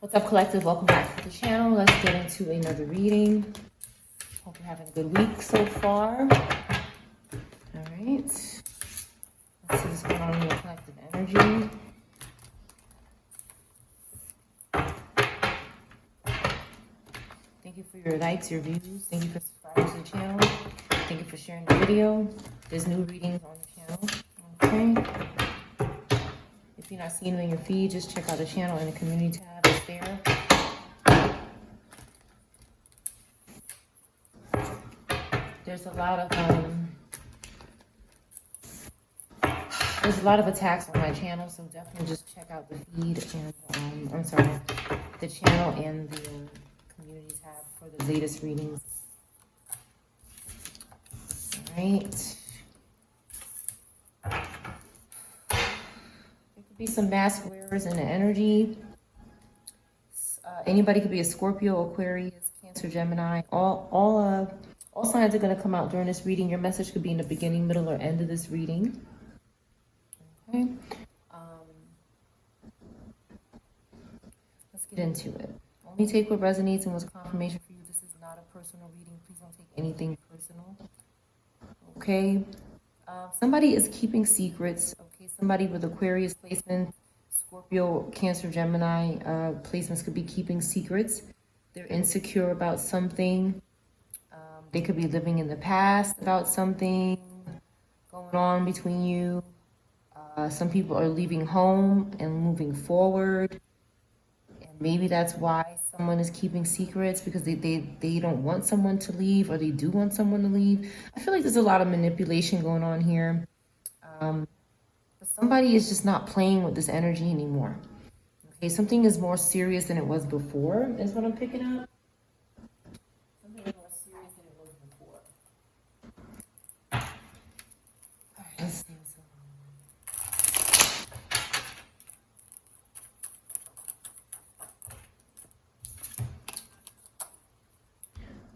What's up, collective? Welcome back to the channel. Let's get into another reading. Hope you're having a good week so far. All right. Let's see what's going on in your collective energy. Thank you for your likes, your views. Thank you for subscribing to the channel. Thank you for sharing the video. There's new readings on the channel. Okay. If you're not seeing them in your feed, just check out the channel in the community tab. It's there. There's a lot of attacks on my channel, so definitely just check out the feed and the channel and the community tab for the latest readings. All right. There could be some mask wearers in the energy. Anybody could be a Scorpio, Aquarius, Cancer, Gemini. All signs are going to come out during this reading. Your message could be in the beginning, middle, or end of this reading. Okay. Let's get into it. Only take what resonates and what's confirmation for you. This is not a personal reading. Please don't take anything personal. Okay. Somebody is keeping secrets. Okay. Somebody with Aquarius placement, Scorpio, Cancer, Gemini placements could be keeping secrets. They're insecure about something. They could be living in the past about something going on between you. Some people are leaving home and moving forward. And maybe that's why someone is keeping secrets, because they don't want someone to leave, or they do want someone to leave. I feel like there's a lot of manipulation going on here. But somebody is just not playing with this energy anymore. Okay, something is more serious than it was before, is what I'm picking up. Something is more serious than it was before. All right, let's see what's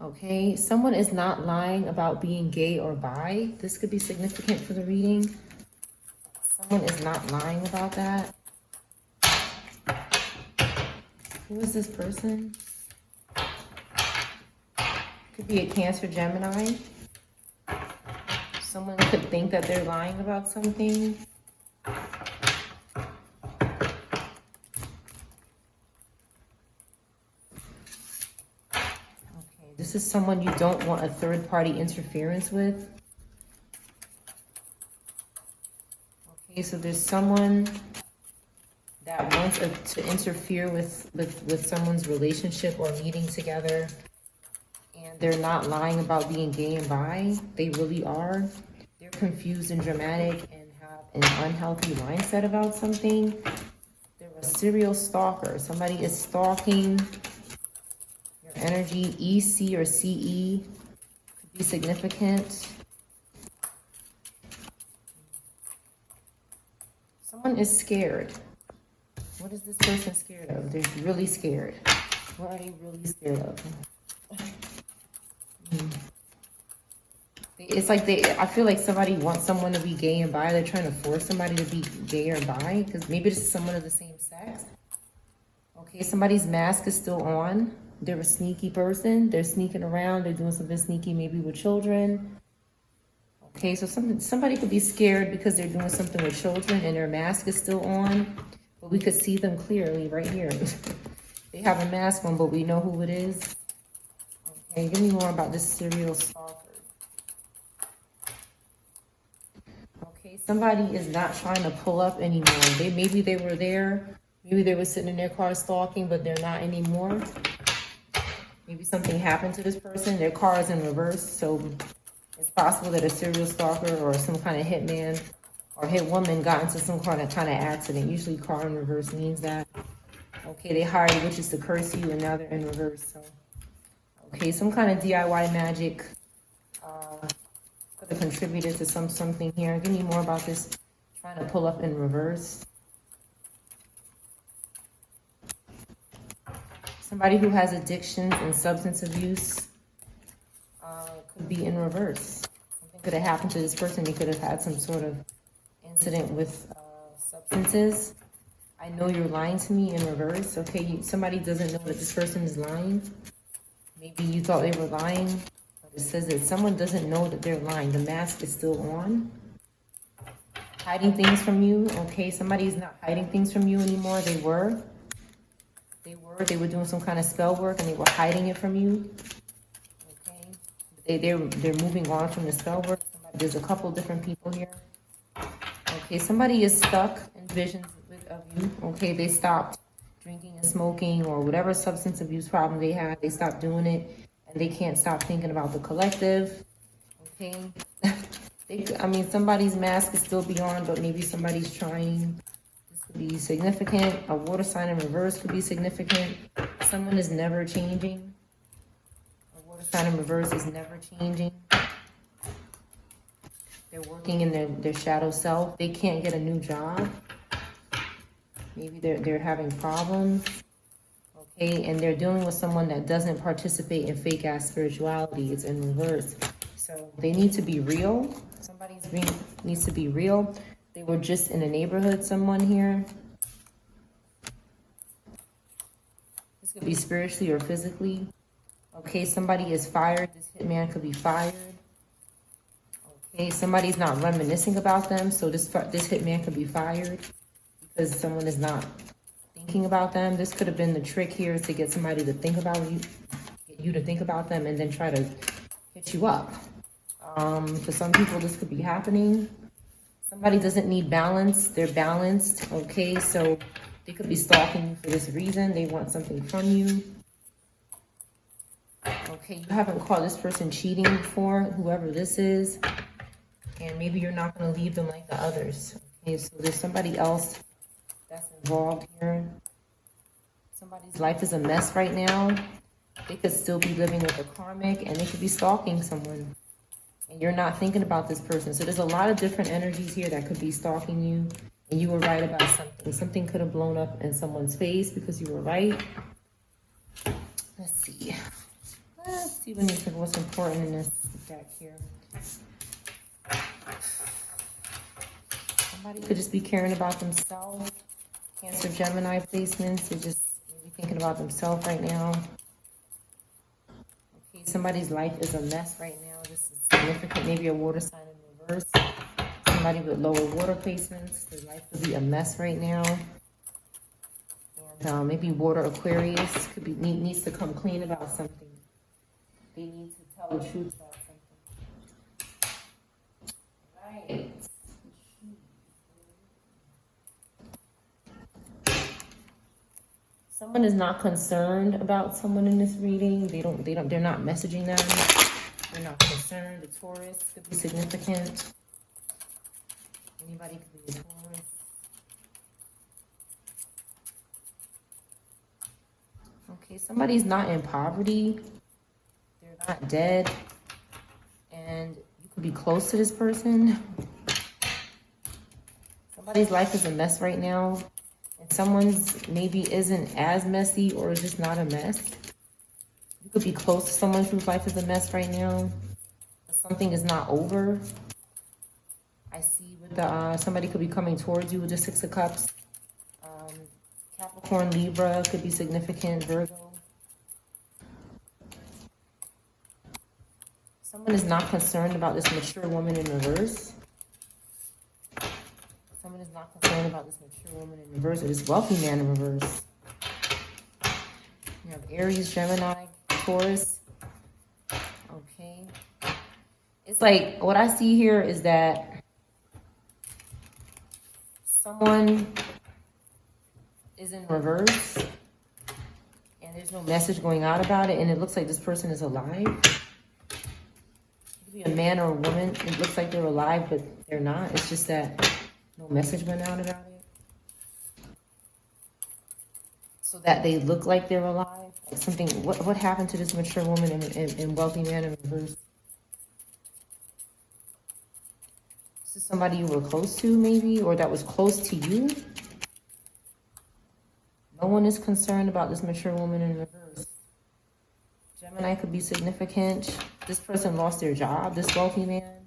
going on. Okay, someone is not lying about being gay or bi. This could be significant for the reading. Someone is not lying about that. Who is this person? Could be a Cancer, Gemini. Someone could think that they're lying about something. Okay, this is someone you don't want a third-party interference with. Okay, so there's someone that wants to interfere with someone's relationship or meeting together, and they're not lying about being gay and bi. They really are. They're confused and dramatic and have an unhealthy mindset about something. They're a serial stalker. Somebody is stalking your energy. EC or CE could be significant. Someone is scared. What is this person scared of? They're really scared. What are they really scared of? It's like I feel like somebody wants someone to be gay and bi. They're trying to force somebody to be gay or bi, because maybe this is someone of the same sex. Okay, somebody's mask is still on. They're a sneaky person. They're sneaking around. They're doing something sneaky, maybe with children. Okay, so somebody could be scared because they're doing something with children and their mask is still on. But we could see them clearly right here. They have a mask on, but we know who it is. Okay, give me more about this serial stalker. Okay, somebody is not trying to pull up anymore. Maybe they were there. Maybe they were sitting in their car stalking, but they're not anymore. Maybe something happened to this person. Their car is in reverse, so it's possible that a serial stalker or some kind of hitman or hit woman got into some kind of accident. Usually car in reverse means that. Okay, they hired witches to curse you, and now they're in reverse. So, okay, some kind of DIY magic could have contributed to something here. Give me more about this trying to pull up in reverse. Somebody who has addictions and substance abuse could be in reverse. Something could have happened to this person. They could have had some sort of incident with substances. I know you're lying to me in reverse. Okay, somebody doesn't know that this person is lying. Maybe you thought they were lying, but it says that someone doesn't know that they're lying. The mask is still on. Hiding things from you. Okay, somebody's not hiding things from you anymore. They were doing some kind of spell work and they were hiding it from you. Okay, they're moving on from the spell work. There's a couple different people here. Okay, somebody is stuck in visions of you. Okay, they stopped drinking and smoking or whatever substance abuse problem they had. They stopped doing it and they can't stop thinking about the collective. Okay, I mean, somebody's mask is still beyond, but maybe somebody's trying. This could be significant. A water sign in reverse could be significant. Someone is never changing. A water sign in reverse is never changing. They're working in their shadow self. They can't get a new job. Maybe they're having problems. Okay, and they're dealing with someone that doesn't participate in fake ass spirituality. It's in reverse. So they need to be real. Somebody needs to be real. They were just in a neighborhood, someone here. This could be spiritually or physically. Okay, somebody is fired. This hitman could be fired. Okay, somebody's not reminiscing about them, so this hitman could be fired because someone is not thinking about them. This could have been the trick here, is to get somebody to think about you, get you to think about them, and then try to hit you up. For some people, this could be happening. Somebody doesn't need balance. They're balanced, okay? So they could be stalking you for this reason. They want something from you. Okay, you haven't caught this person cheating before, whoever this is. And maybe you're not going to leave them like the others. Okay, so there's somebody else that's involved here. Somebody's life is a mess right now. They could still be living with a karmic, and they could be stalking someone. And you're not thinking about this person. So there's a lot of different energies here that could be stalking you. And you were right about something. Something could have blown up in someone's face because you were right. Let's see. Let's see what's important in this deck here. Somebody could just be caring about themselves. Cancer, Gemini placements. They're just maybe thinking about themselves right now. Okay, somebody's life is a mess right now. This is significant. Maybe a water sign in reverse. Somebody with lower water placements. Their life could be a mess right now. And maybe water Aquarius could be needs to come clean about something. They need to tell the truth about something. Right. Someone is not concerned about someone in this reading. They're not messaging them. They're not concerned. The Taurus could be significant. Anybody could be a Taurus. Okay, somebody's not in poverty. They're not dead. And you could be close to this person. Somebody's life is a mess right now. And someone's maybe isn't as messy or is just not a mess. You could be close to someone whose life is a mess right now. But something is not over. I see with the somebody could be coming towards you with the Six of Cups. Capricorn, Libra could be significant. Virgo. Someone is not concerned about this mature woman in reverse. Someone is not concerned about this mature woman in reverse or this wealthy man in reverse. You have Aries, Gemini, Taurus. Okay. It's like, what I see here is that someone is in reverse and there's no message going out about it, and it looks like this person is alive. It could be a man or a woman. It looks like they're alive, but they're not. It's just that no message went out about it. So that they look like they're alive. Like something, what happened to this mature woman and wealthy man in reverse? This is somebody you were close to maybe, or that was close to you. No one is concerned about this mature woman in reverse. Gemini could be significant. This person lost their job, this wealthy man.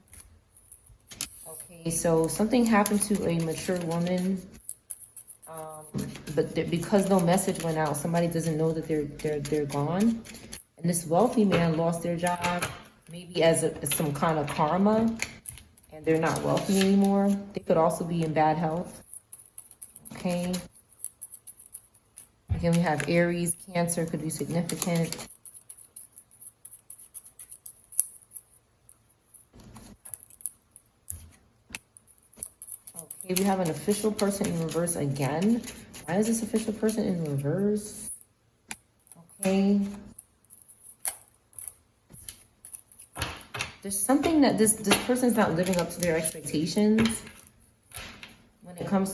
Okay, so something happened to a mature woman. but because no message went out, somebody doesn't know that they're gone. And this wealthy man lost their job, maybe as some kind of karma, and they're not wealthy anymore. They could also be in bad health. Okay. Again, we have Aries, Cancer could be significant. Okay, we have an official person in reverse again. Why is this official person in reverse? Okay. There's something that this person's not living up to their expectations. When it comes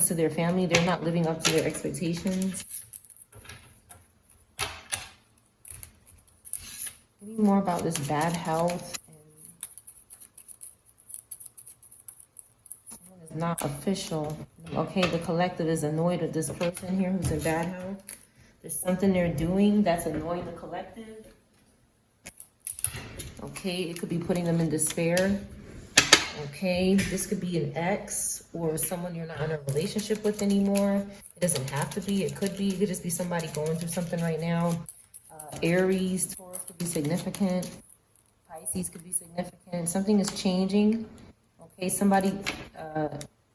to their family, they're not living up to their expectations. Give me more about this bad health. And someone is not official. Okay, the collective is annoyed at this person here who's in bad health. There's something they're doing that's annoying the collective. Okay, it could be putting them in despair. Okay, this could be an ex or someone you're not in a relationship with anymore. It doesn't have to be. It could be. It could just be somebody going through something right now. Aries, Taurus could be significant. Pisces could be significant. Something is changing. Okay, somebody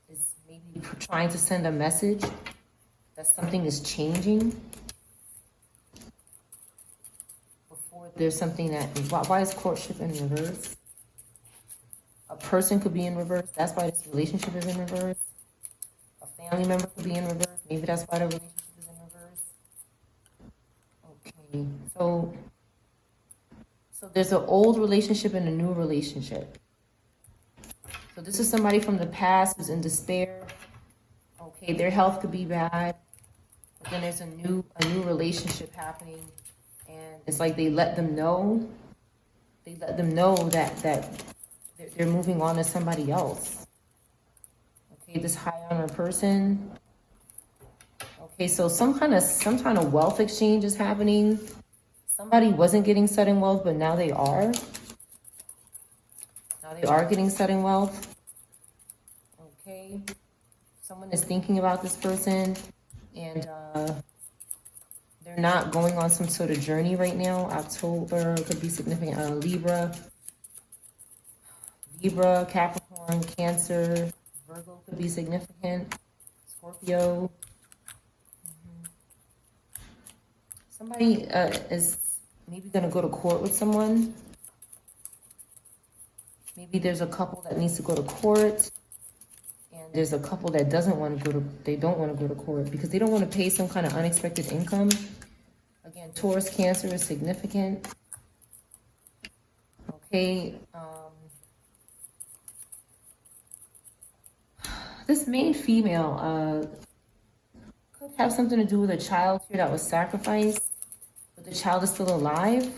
is maybe trying to send a message that something is changing. Before there's something that... Why is courtship in reverse? A person could be in reverse. That's why this relationship is in reverse. A family member could be in reverse. Maybe that's why the relationship is in reverse. Okay, so there's an old relationship and a new relationship. So this is somebody from the past who's in despair. Okay, their health could be bad. But then there's a new relationship happening. And it's like they let them know. They let them know that they're moving on to somebody else. Okay, this high honor person. Okay, so some kind of wealth exchange is happening. Somebody wasn't getting sudden wealth, but now they are. Now they are getting sudden wealth. Okay, someone is thinking about this person, and they're not going on some sort of journey right now. October could be significant. Libra, Capricorn, Cancer, Virgo could be significant. Scorpio. Somebody is maybe going to go to court with someone. Maybe there's a couple that needs to go to court. And there's a couple that don't want to go to court because they don't want to pay some kind of unexpected income. Again, Taurus, Cancer is significant. Okay. This main female could have something to do with a child here that was sacrificed, but the child is still alive.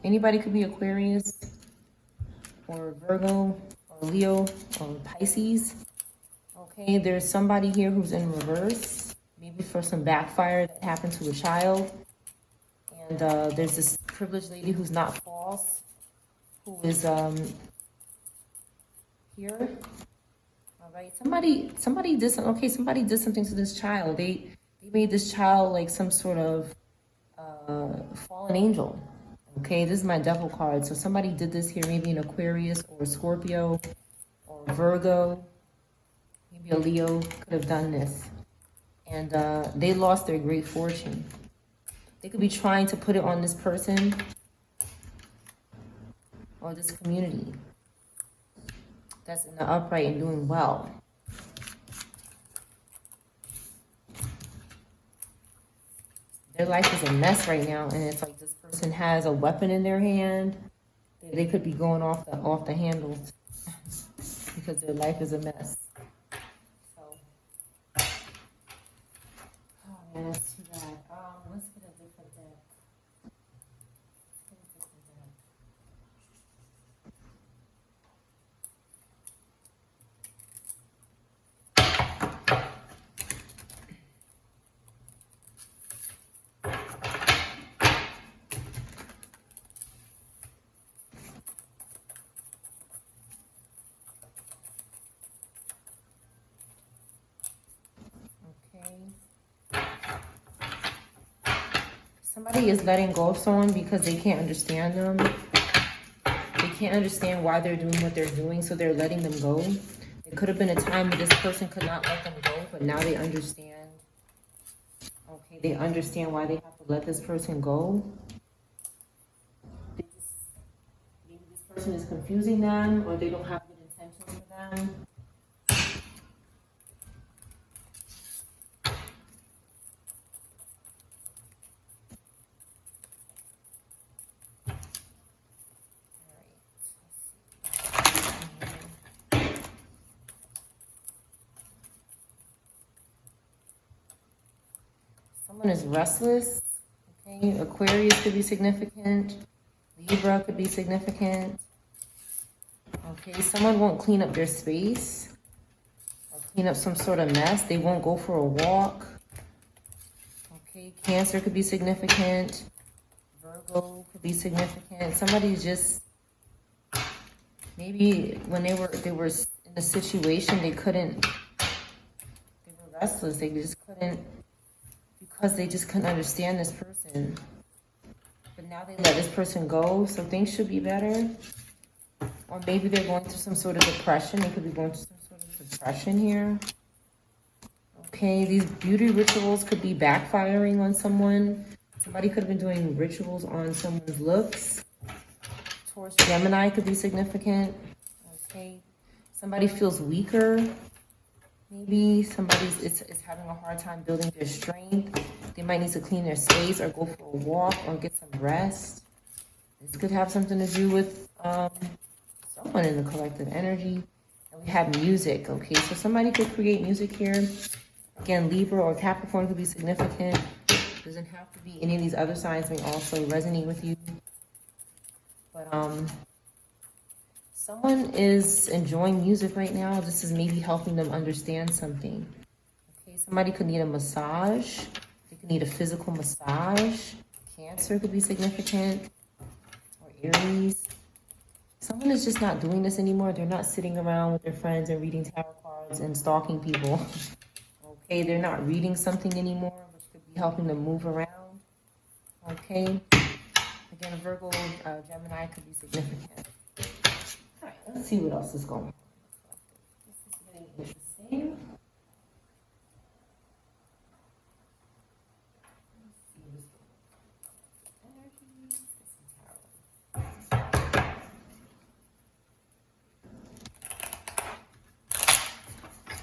Anybody could be Aquarius or Virgo or Leo or Pisces. Okay, there's somebody here who's in reverse, maybe for some backfire that happened to a child. And there's this privileged lady who's not false, who is here. All right, somebody did something to this child. They made this child like some sort of fallen angel. Okay, this is my devil card. So somebody did this here, maybe an Aquarius or a Scorpio or Virgo. Maybe a Leo could have done this. And they lost their great fortune. They could be trying to put it on this person or this community that's in the upright and doing well. Their life is a mess right now, and it's like this person has a weapon in their hand. They could be going off the handles because their life is a mess. So, oh man, that's too bad. Let's get a different deck. Somebody is letting go of someone because they can't understand them. They can't understand why they're doing what they're doing, so they're letting them go. It could have been a time where this person could not let them go, but now they understand. Okay, they understand why they have to let this person go. Maybe this person is confusing them, or they don't have good intentions for them. Someone is restless. Okay, Aquarius could be significant. Libra could be significant. Okay, someone won't clean up their space or clean up some sort of mess. They won't go for a walk. Okay, Cancer could be significant. Virgo could be significant. Somebody's just, maybe when they were in a situation, they were restless. They just couldn't, because they just couldn't understand this person. But now they let this person go, so things should be better. Or maybe they're going through some sort of depression. They could be going through some sort of depression here. Okay, these beauty rituals could be backfiring on someone. Somebody could have been doing rituals on someone's looks. Taurus, Gemini could be significant. Okay, somebody feels weaker. Maybe somebody is having a hard time building their strength. They might need to clean their space or go for a walk or get some rest. This could have something to do with someone in the collective energy. And we have music, okay? So somebody could create music here. Again, Libra or Capricorn could be significant. Doesn't have to be any of these other signs may also resonate with you. But someone is enjoying music right now. This is maybe helping them understand something. Okay, somebody could need a massage. They could need a physical massage. Cancer could be significant. Or Aries. Someone is just not doing this anymore. They're not sitting around with their friends and reading tarot cards and stalking people. Okay, they're not reading something anymore, which could be helping them move around. Okay. Again, Virgo, Gemini could be significant. All right, let's see what else is going on. This is getting interesting.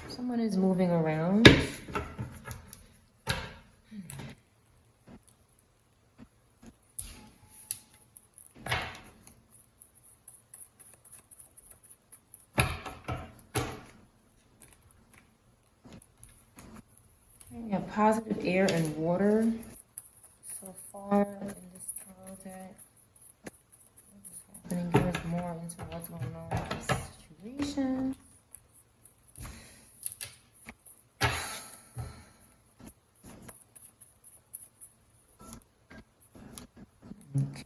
Someone is moving around. We have positive air and water so far in this tarot deck. What is happening? Give us more into what's going on with this situation.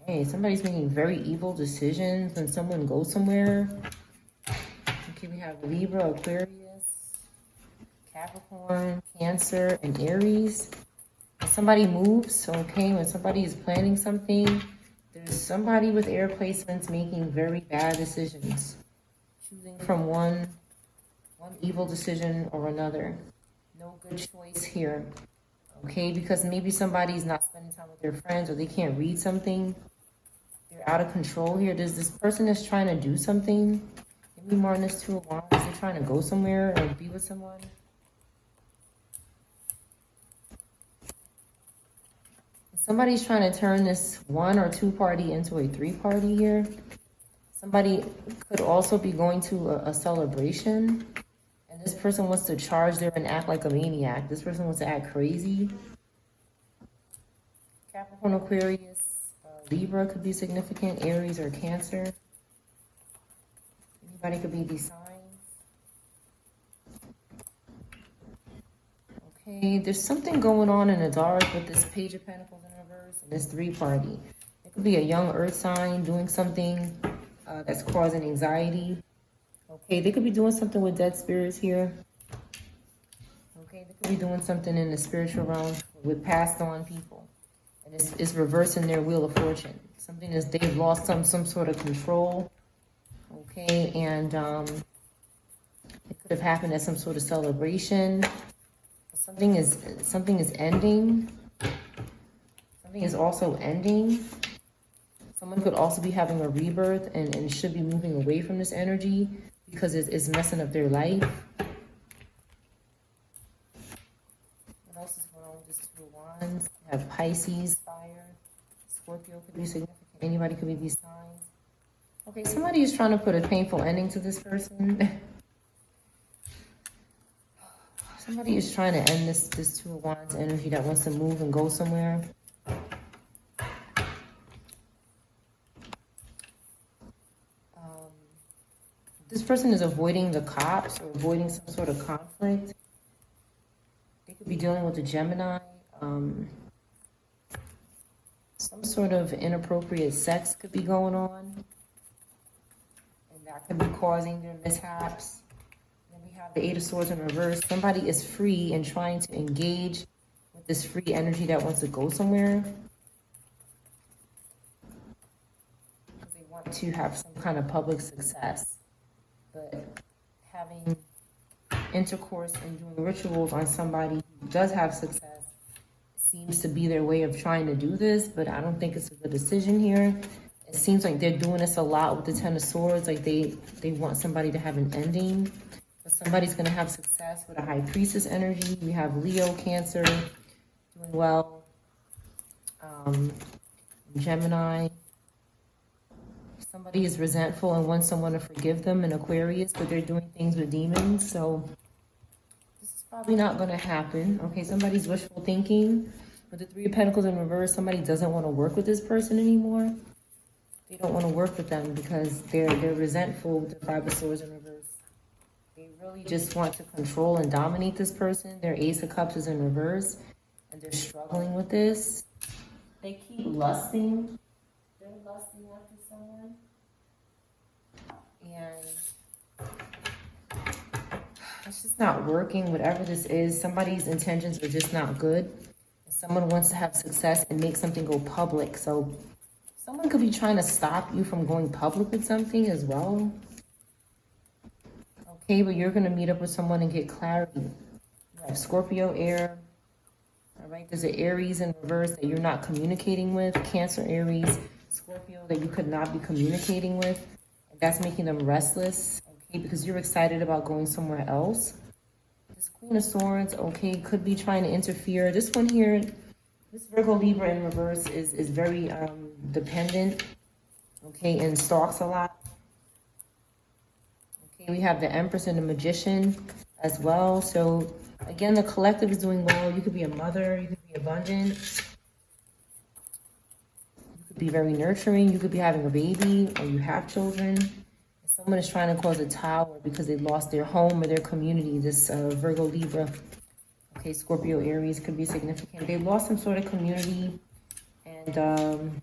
Okay, somebody's making very evil decisions when someone goes somewhere. Okay, we have Libra, Aquarius, Capricorn, Cancer, and Aries. When somebody moves, okay, when somebody is planning something, there's somebody with air placements making very bad decisions. Choosing from one evil decision or another. No good choice here. Okay, because maybe somebody's not spending time with their friends or they can't read something. They're out of control here. There's this person that's trying to do something. Maybe more on this Two of Wands. They're trying to go somewhere or be with someone. Somebody's trying to turn this 1 or 2 party into a 3 party here. Somebody could also be going to a celebration. And this person wants to charge there and act like a maniac. This person wants to act crazy. Capricorn, Aquarius, Libra could be significant. Aries or Cancer. Anybody could be these signs. Okay, there's something going on in the dark with this Page of Pentacles in reverse and this 3 party. It could be a young earth sign doing something that's causing anxiety. Okay, they could be doing something with dead spirits here. Okay, they could be doing something in the spiritual realm with passed on people. And it's reversing their wheel of fortune. Something is they've lost some sort of control. Okay, and it could have happened at some sort of celebration. Something is ending. Something is also ending. Someone could also be having a rebirth and should be moving away from this energy because it's messing up their life. What else is going on with this Two of Wands? You have Pisces, fire. Scorpio could be significant. Anybody could be these signs. Okay, somebody is trying to put a painful ending to this person. Somebody is trying to end this Two of Wands energy that wants to move and go somewhere. This person is avoiding the cops or avoiding some sort of conflict. They could be dealing with a Gemini. Some sort of inappropriate sex could be going on. And that could be causing their mishaps. Then we have the Eight of Swords in reverse. Somebody is free and trying to engage with this free energy that wants to go somewhere. Because they want to have some kind of public success. But having intercourse and doing rituals on somebody who does have success seems to be their way of trying to do this, but I don't think it's a good decision here. It seems like they're doing this a lot with the Ten of Swords, like they want somebody to have an ending, but somebody's going to have success with a High Priestess energy. We have Leo, Cancer, doing well, Gemini. Somebody is resentful and wants someone to forgive them in Aquarius, but they're doing things with demons. So this is probably not going to happen. Okay, somebody's wishful thinking. With the Three of Pentacles in reverse, somebody doesn't want to work with this person anymore. They don't want to work with them because they're resentful with the Five of Swords in reverse. They really just want to control and dominate this person. Their Ace of Cups is in reverse, and they're struggling with this. They keep lusting. They're lusting after someone. And it's just not working. Whatever this is, somebody's intentions are just not good. And someone wants to have success and make something go public. So someone could be trying to stop you from going public with something as well. Okay, but you're going to meet up with someone and get clarity. You have Scorpio, air. All right, there's an Aries in reverse that you're not communicating with. Cancer, Aries, Scorpio that you could not be communicating with. And that's making them restless, okay, because you're excited about going somewhere else. This Queen of Swords, okay, could be trying to interfere. This one here, this Virgo Libra in reverse is very dependent, okay, and stalks a lot. Okay, we have the Empress and the Magician as well. So again, the collective is doing well. You could be a mother, you could be abundant. You could be very nurturing. You could be having a baby or you have children. Someone is trying to cause a tower because they lost their home or their community. This Virgo Libra, okay, Scorpio Aries could be significant. They lost some sort of community and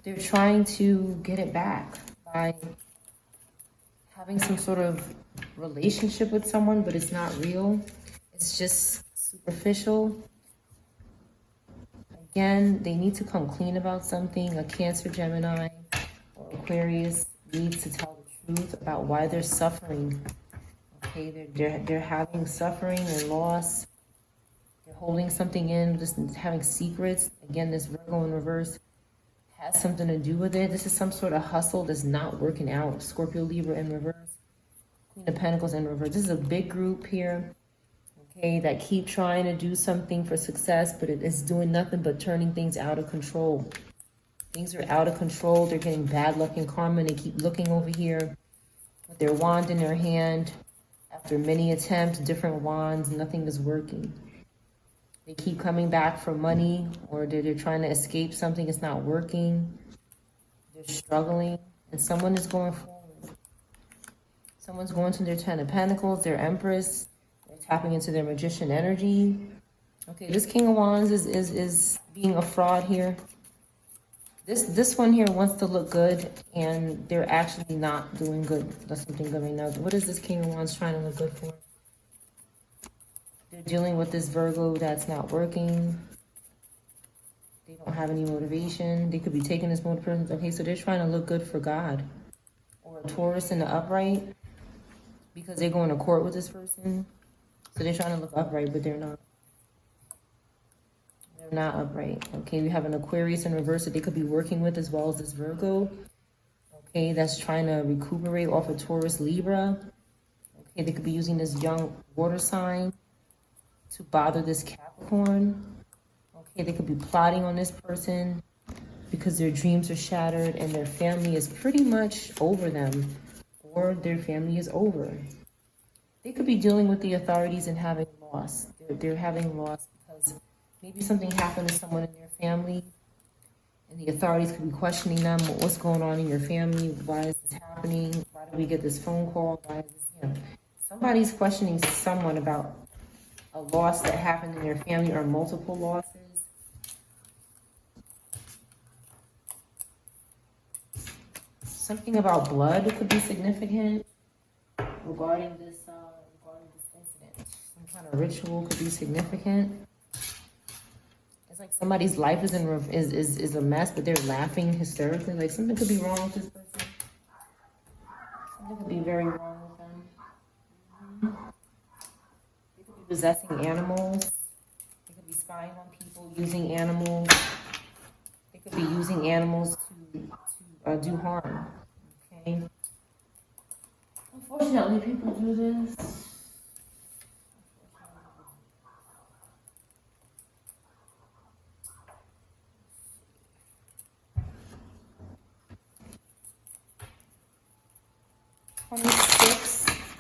they're trying to get it back by having some sort of relationship with someone, but it's not real. It's just superficial. Again, they need to come clean about something. A Cancer, Gemini, or Aquarius needs to tell the truth about why they're suffering. Okay, they're having suffering and loss. They're holding something in, just having secrets. Again, this Virgo in reverse has something to do with it. This is some sort of hustle that's not working out. Scorpio, Libra in reverse. Queen of Pentacles in reverse. This is a big group here, okay, that keep trying to do something for success, but it's doing nothing but turning things out of control. Things are out of control. They're getting bad luck and karma, and they keep looking over here with their wand in their hand. After many attempts, different wands, nothing is working. They keep coming back for money, or they're trying to escape something. It's not working. They're struggling, and someone is going forward. Someone's going to their Ten of Pentacles, their Empress. They're tapping into their Magician energy. Okay, this King of Wands is being a fraud here. This one here wants to look good, and they're actually not doing good. That's something good right now. What is this King of Wands trying to look good for? they're dealing with this Virgo that's not working. They don't have any motivation. They could be taking this motivation. Okay, so they're trying to look good for God. Or a Taurus in the upright, because they're going to court with this person. So they're trying to look upright, but they're not. They're not upright. Okay, we have an Aquarius in reverse that they could be working with, as well as this Virgo. Okay, that's trying to recuperate off of Taurus, Libra. Okay, they could be using this young water sign to bother this Capricorn. Okay, they could be plotting on this person because their dreams are shattered and their family is pretty much over them, or their family is over. They could be dealing with the authorities and having loss. They're having loss because maybe something happened to someone in their family, and the authorities could be questioning them. What's going on in your family? Why is this happening? Why did we get this phone call? Why is this, somebody's questioning someone about a loss that happened in their family, or multiple losses. Something about blood could be significant regarding this incident. Some kind of ritual could be significant. It's like somebody's life is is a mess, but they're laughing hysterically. Like something could be wrong with this person. Something could be very wrong with them. They could be possessing animals. They could be spying on people, using animals. They could be using animals to do harm. Okay. Unfortunately, people do this.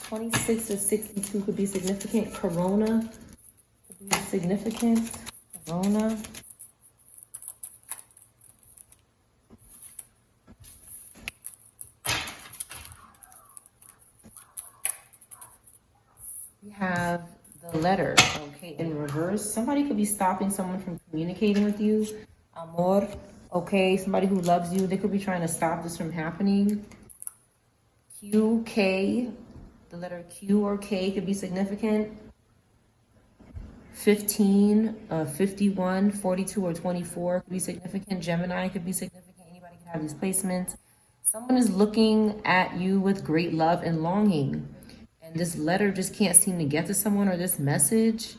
26 or 62 could be significant. Corona could be significant. Corona. We have the letter, okay, in reverse. Somebody could be stopping someone from communicating with you. Amor, okay, somebody who loves you. They could be trying to stop this from happening. Q, K, the letter Q or K could be significant. 15, 51, 42, or 24 could be significant. Gemini could be significant. Anybody can have these placements. Someone is looking at you with great love and longing. And this letter just can't seem to get to someone, or this message.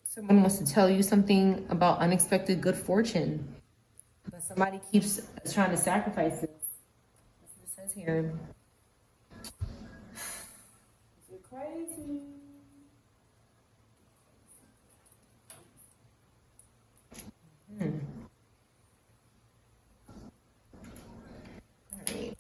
Someone wants to tell you something about unexpected good fortune. But somebody keeps trying to sacrifice it. That's what it says here. You're crazy. All right.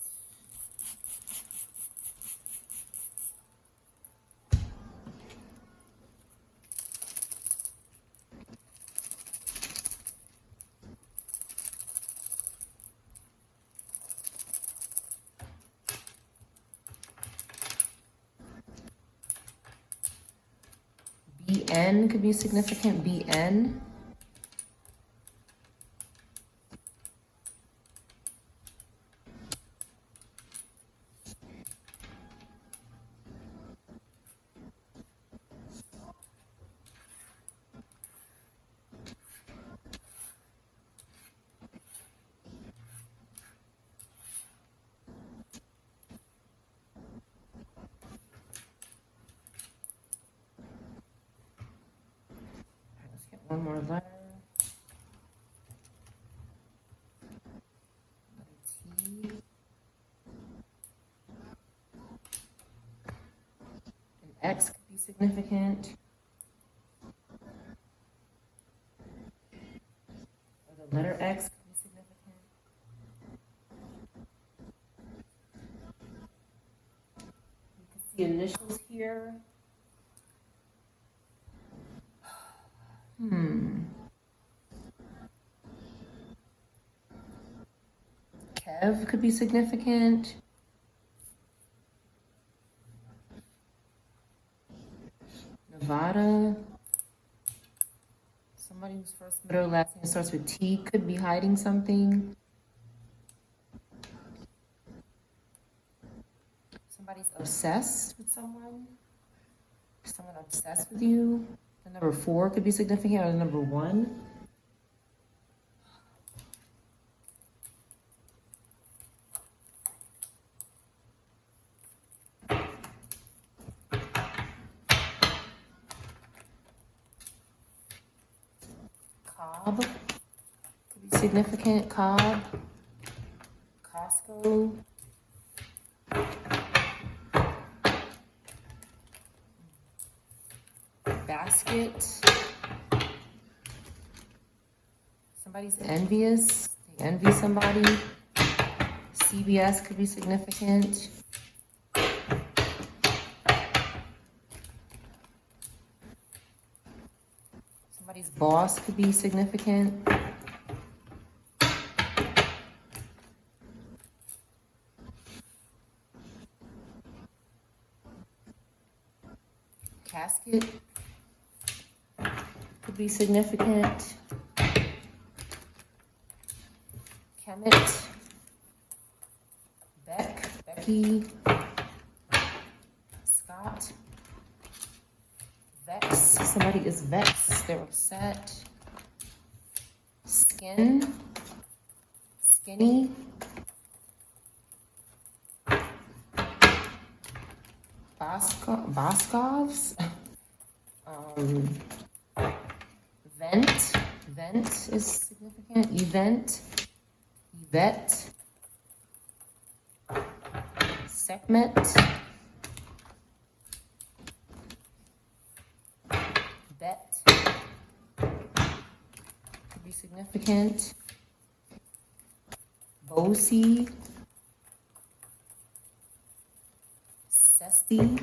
BN could be significant. BN. One more letter. T. An X could be significant. Or the letter X could be significant. You can see initials here. Kev could be significant. Nevada. Somebody whose first, middle, last name starts with T could be hiding something. Somebody's obsessed with someone. Someone obsessed with you. The number 4 could be significant, or the number 1. Cobb could be significant. Cobb. Costco. Basket. Somebody's envious. They envy somebody. CBS could be significant. Somebody's boss could be significant. Casket could be significant. Kemet. Becky. Scott. Vex. Somebody is vexed. They're upset. Skinny. Boscovs. Vent is significant. Yvette. Sekhmet. Bet could be significant. Bosie. Ceci.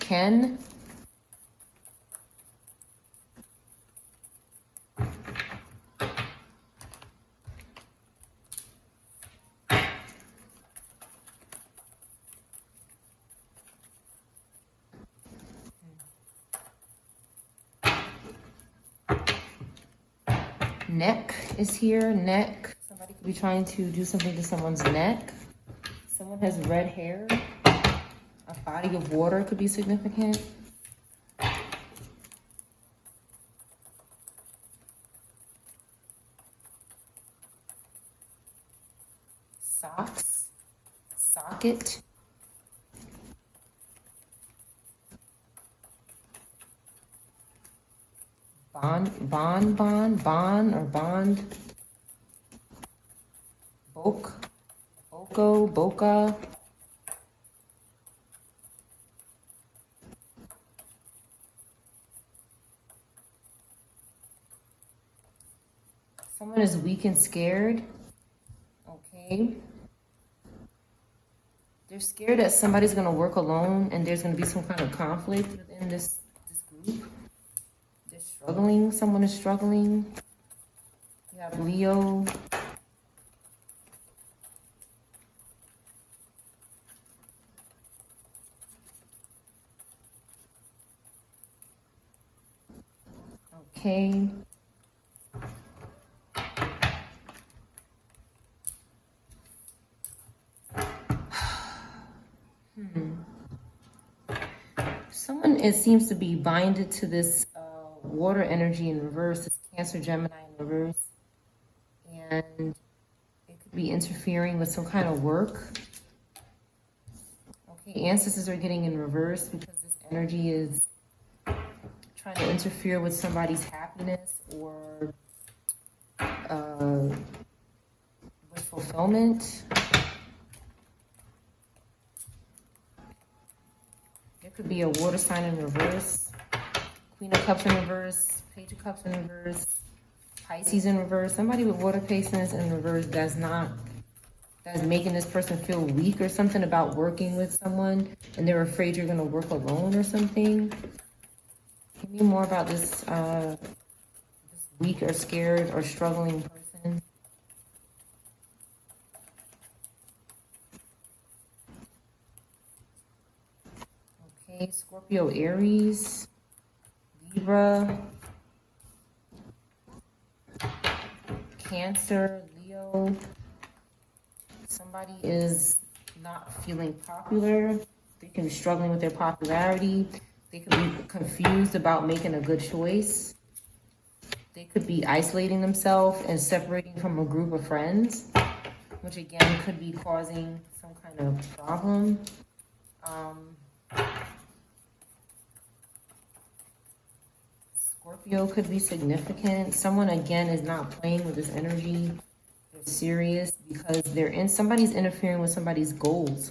Ken. Neck is here. Neck. Somebody could be trying to do something to someone's neck. Someone has red hair. A body of water could be significant. Socks. Socket. Bond. Boca. Someone is weak and scared. Okay. They're scared that somebody's going to work alone and there's going to be some kind of conflict within this group. They're struggling. Someone is struggling. You have Leo. Okay. Someone, it seems to be binded to this water energy in reverse, this Cancer Gemini in reverse, and it could be interfering with some kind of work. Okay, ancestors are getting in reverse because this energy is trying to interfere with somebody's happiness or with fulfillment. There could be a water sign in reverse. Queen of Cups in reverse. Page of Cups in reverse. Pisces in reverse. Somebody with water patience in reverse that's making this person feel weak or something about working with someone, and they're afraid you're going to work alone or something. Give me more about this weak or scared or struggling person. Okay, Scorpio, Aries, Libra, Cancer, Leo. Somebody is not feeling popular. They can be struggling with their popularity. They could be confused about making a good choice. They could be isolating themselves and separating from a group of friends, which again could be causing some kind of problem. Scorpio could be significant. Someone again is not playing with this energy. They're serious because somebody's interfering with somebody's goals.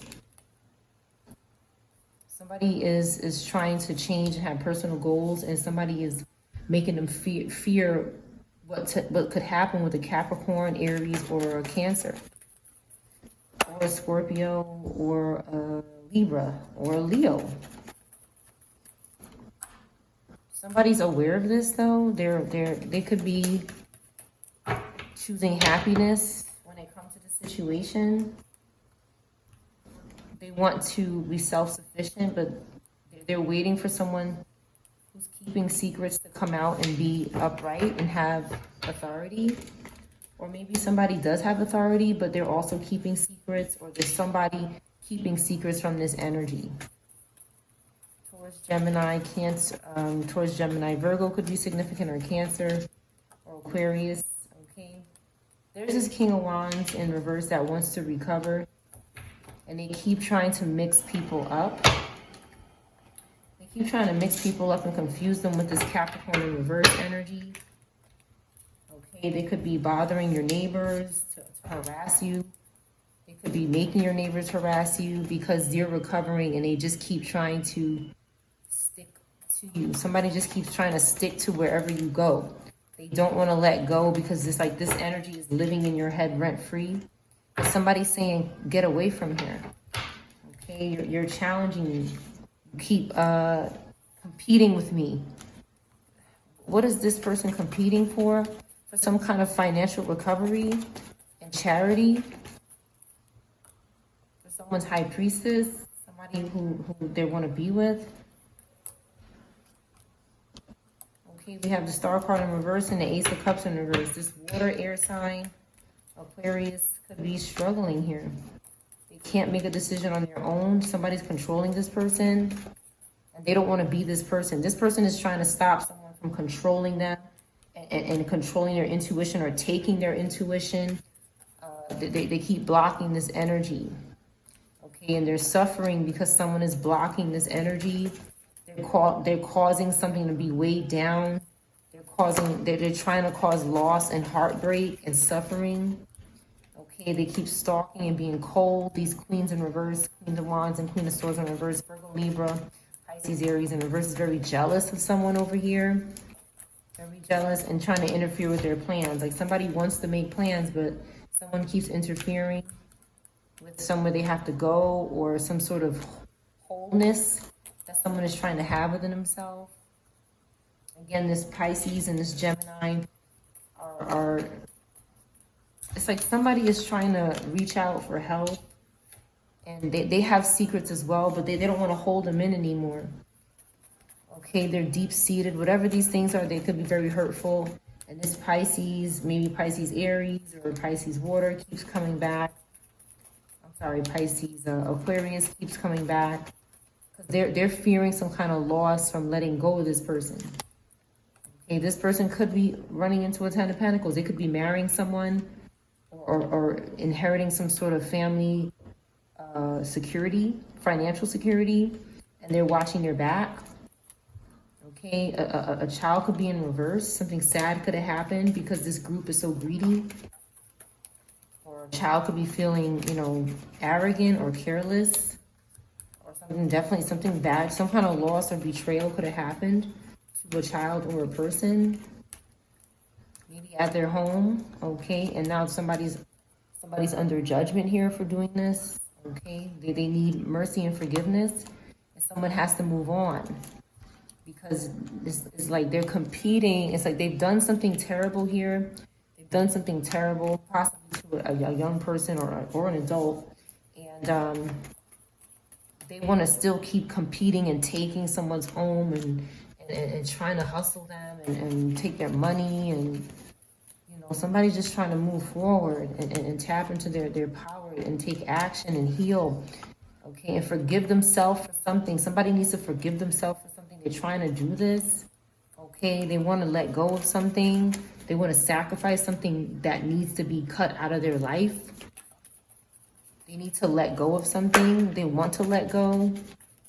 Somebody is trying to change and have personal goals, and somebody is making them fear what could happen with a Capricorn, Aries, or a Cancer, or a Scorpio, or a Libra, or a Leo. Somebody's aware of this though. They could be choosing happiness when it comes to the situation. They want to be self-sufficient, but they're waiting for someone who's keeping secrets to come out and be upright and have authority. Or maybe somebody does have authority, but they're also keeping secrets, or there's somebody keeping secrets from this energy. Taurus, Gemini, Cancer, Taurus, Gemini, Virgo could be significant, or Cancer, or Aquarius. Okay, there's this King of Wands in reverse that wants to recover, and they keep trying to mix people up. They keep trying to mix people up and confuse them with this Capricorn in reverse energy. Okay, they could be bothering your neighbors to harass you. They could be making your neighbors harass you because you're recovering, and they just keep trying to stick to you. Somebody just keeps trying to stick to wherever you go. They don't want to let go because it's like this energy is living in your head rent-free. Somebody's saying, get away from here. Okay, you're challenging me. You keep competing with me. What is this person competing for? For some kind of financial recovery and charity? For someone's high priestess? Somebody who they want to be with? Okay, we have the Star card in reverse and the Ace of Cups in reverse. This water, air sign, Aquarius, could be struggling here. They can't make a decision on their own. Somebody's controlling this person, and they don't want to be this person. This person is trying to stop someone from controlling them and controlling their intuition or taking their intuition. They keep blocking this energy. Okay, and they're suffering because someone is blocking this energy. They're causing something to be weighed down. They're trying to cause loss and heartbreak and suffering. Okay, they keep stalking and being cold. These queens in reverse, Queen of Wands and Queen of Swords in reverse, Virgo, Libra, Pisces, Aries in reverse is very jealous of someone over here. Very jealous and trying to interfere with their plans. Like somebody wants to make plans, but someone keeps interfering with somewhere they have to go, or some sort of wholeness that someone is trying to have within themselves. Again, this Pisces and this Gemini are it's like somebody is trying to reach out for help, and they have secrets as well, but they don't want to hold them in anymore. Okay, they're deep-seated. Whatever these things are, they could be very hurtful. And this Pisces, maybe Pisces Aries or Pisces Water keeps coming back. I'm sorry, Pisces Aquarius keeps coming back. Because they're fearing some kind of loss from letting go of this person. Okay, this person could be running into a Ten of Pentacles. They could be marrying someone, or inheriting some sort of family security, financial security, and they're watching their back. Okay, a child could be in reverse. Something sad could have happened because this group is so greedy. Or a child could be feeling, arrogant or careless. Or definitely something bad, some kind of loss or betrayal could have happened to a child or a person. Maybe at their home, okay? And now somebody's under judgment here for doing this, okay? They need mercy and forgiveness, and someone has to move on. because it's like they're competing. It's like they've done something terrible here. They've done something terrible, possibly to a young person or an adult. And they want to still keep competing and taking someone's home and trying to hustle them and take their money. And, you know, somebody's just trying to move forward and tap into their power and take action and heal. Okay, and forgive themselves for something. Somebody needs to forgive themselves for something. They're trying to do this. Okay, they want to let go of something. They want to sacrifice something that needs to be cut out of their life. They need to let go of something. They want to let go.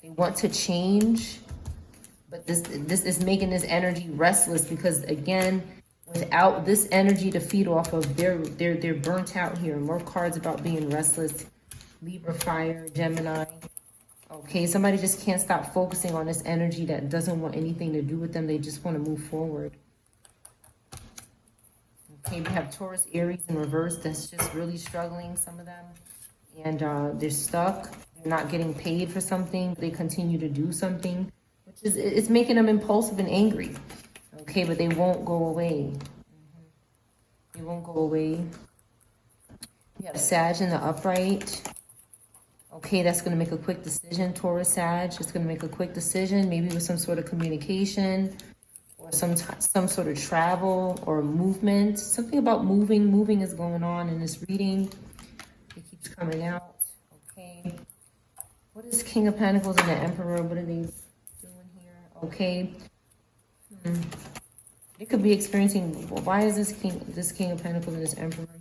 They want to change. But this is making this energy restless because, again, without this energy to feed off of, they're burnt out here. More cards about being restless. Libra, fire, Gemini. Okay, somebody just can't stop focusing on this energy that doesn't want anything to do with them. They just want to move forward. Okay, we have Taurus, Aries in reverse. That's just really struggling, some of them. And they're stuck. They're not getting paid for something. They continue to do something, which is, it's making them impulsive and angry. Okay, but they won't go away. They won't go away. We have Sag in the upright. Okay, that's going to make a quick decision. Taurus, Sag, it's going to make a quick decision, maybe with some sort of communication or some sort of travel or movement. Something about moving. Moving is going on in this reading. It keeps coming out. Okay. What is King of Pentacles and the Emperor? What are they doing here? Okay. They could be experiencing, why is this King of Pentacles and this Emperor here?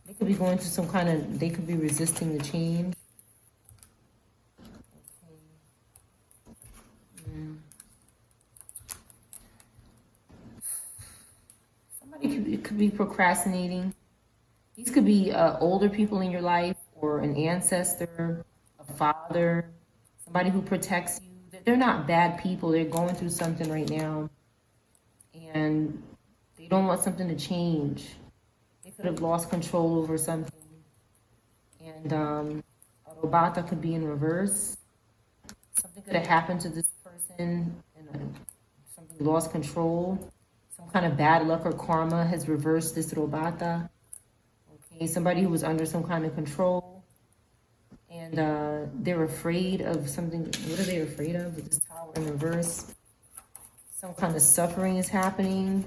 They could be going through some kind of, they could be resisting the change. Okay. Somebody could be procrastinating. These could be older people in your life or an ancestor, a father, somebody who protects you. They're not bad people. They're going through something right now. And they don't want something to change. They could have lost control over something. And a Robata could be in reverse. Something could have happened to this person and something lost control. Some kind of bad luck or karma has reversed this Robata. Okay, somebody who was under some kind of control. And they're afraid of something. What are they afraid of? With this Tower in reverse. Some kind of suffering is happening.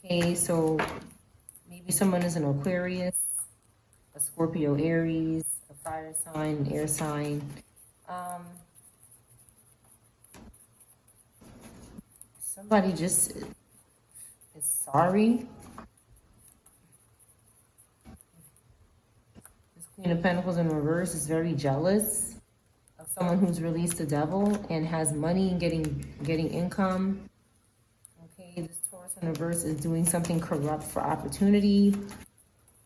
Okay, so maybe someone is an Aquarius, a Scorpio, Aries, a fire sign, an air sign. Somebody just is sorry. This Queen of Pentacles in reverse is very jealous of someone who's released the devil and has money and getting income. Okay, this Taurus in reverse is doing something corrupt for opportunity.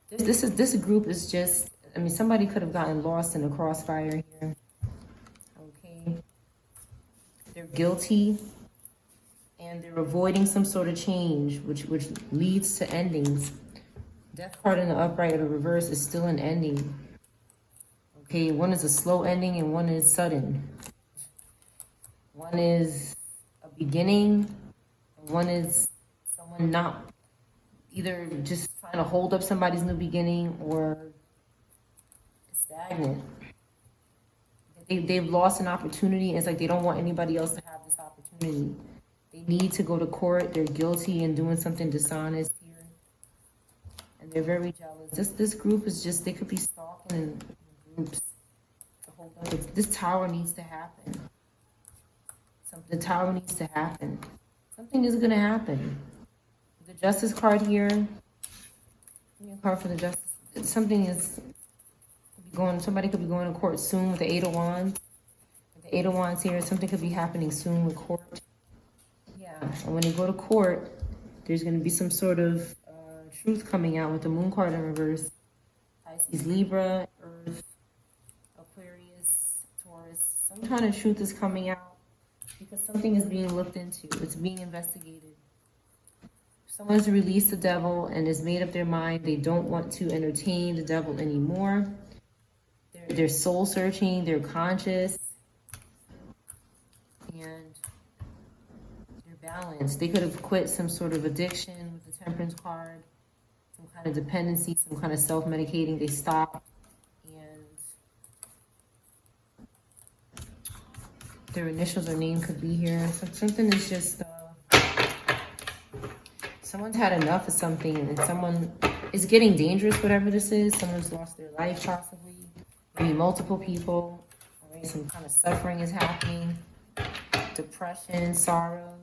This group is just, I mean, somebody could have gotten lost in the crossfire here. Okay, they're guilty and they're avoiding some sort of change, which leads to endings. Death card in the upright or the reverse is still an ending. Okay, one is a slow ending and one is sudden. One is a beginning. One is someone not either just trying to hold up somebody's new beginning or stagnant. They've lost an opportunity. And it's like they don't want anybody else to have this opportunity. They need to go to court. They're guilty in doing something dishonest here. And they're very jealous. This group is just, they could be stalking in groups to hold up. This tower needs to happen. The tower needs to happen. Something is going to happen. The Justice card here. Give me a card for the Justice. Something is going. Somebody could be going to court soon with the Eight of Wands. With the Eight of Wands here, something could be happening soon with court. Yeah, and when they go to court, there's going to be some sort of truth coming out with the Moon card in reverse. Pisces, Libra, Earth, Aquarius, Taurus. Some kind of truth is coming out. Because something is being looked into. It's being investigated. Someone's released the devil and has made up their mind. They don't want to entertain the devil anymore. They're soul searching, they're conscious, and they're balanced. They could have quit some sort of addiction with the Temperance card, some kind of dependency, some kind of self-medicating. They stopped, and their initials or name could be here. So something is just, someone's had enough of something, and someone is getting dangerous, whatever this is. Someone's lost their life, possibly. Maybe multiple people. All right, some kind of suffering is happening. Depression, sorrow.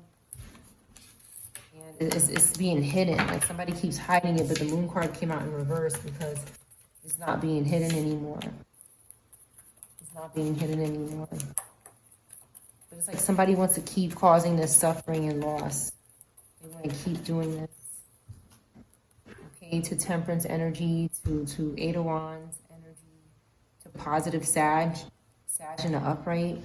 And it's being hidden. Like somebody keeps hiding it, but the moon card came out in reverse because it's not being hidden anymore. It's not being hidden anymore. But it's like somebody wants to keep causing this suffering and loss. They want to keep doing this. Okay, to Temperance energy, to Eight of Wands energy, to positive Sag in the upright,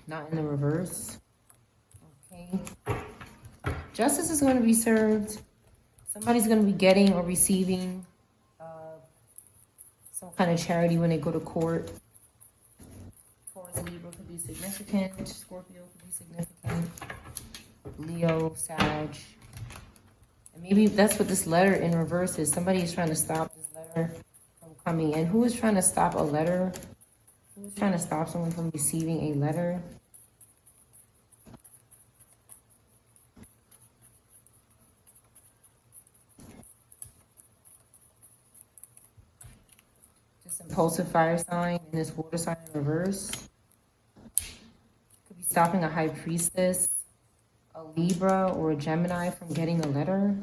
not in the reverse. Okay. Justice is going to be served. Somebody's going to be getting or receiving some kind of charity when they go to court. Taurus, Libra could be significant. Scorpio could be significant. Leo, Sag. And maybe that's what this letter in reverse is. Somebody is trying to stop this letter from coming in. Who is trying to stop a letter? Who is trying to stop someone from receiving a letter? Just impulsive fire sign and this water sign in reverse. Could be stopping a high priestess, a Libra or a Gemini from getting a letter.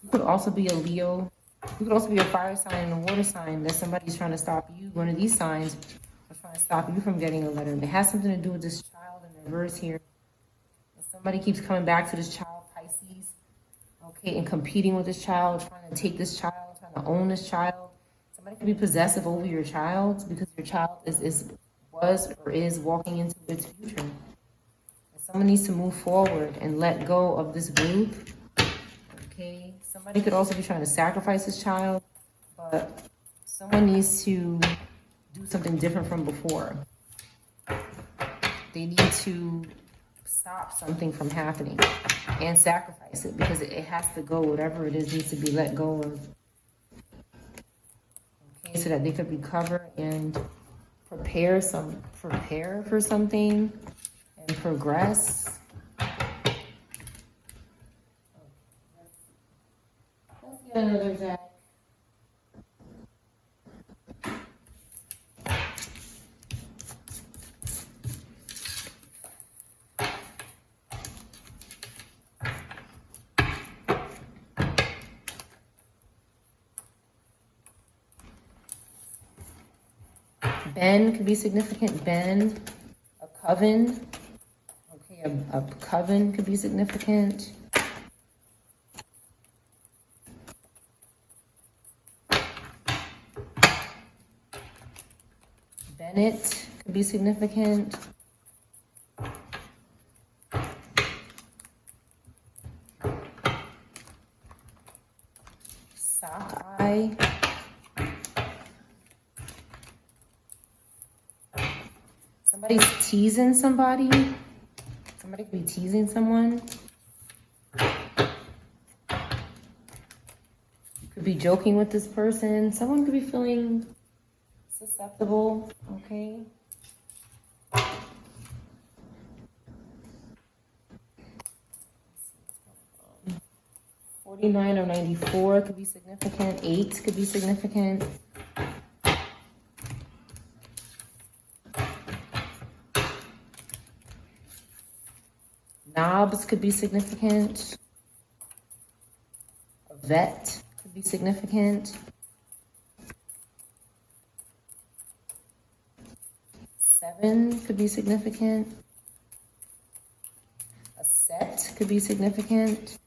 You could also be a Leo. You could also be a fire sign and a water sign that somebody's trying to stop you. One of these signs are trying to stop you from getting a letter. It has something to do with this child in reverse here. And somebody keeps coming back to this child, Pisces, okay, and competing with this child, trying to take this child, trying to own this child. Somebody could be possessive over your child because your child was or is walking into its future. Someone needs to move forward and let go of this group. Okay. Somebody could also be trying to sacrifice this child, but someone needs to do something different from before. They need to stop something from happening and sacrifice it because it has to go. Whatever it is needs to be let go of. Okay, so that they could recover and prepare for something. And progress. Let's get another deck. Ben could be significant. Ben, a coven. A coven could be significant. Bennett could be significant. Sockeye. Somebody's teasing somebody. Somebody could be teasing someone. You could be joking with this person. Someone could be feeling susceptible, okay? 49 or 94 could be significant. 8 could be significant. Knobs could be significant. A vet could be significant. 7 could be significant. A set could be significant.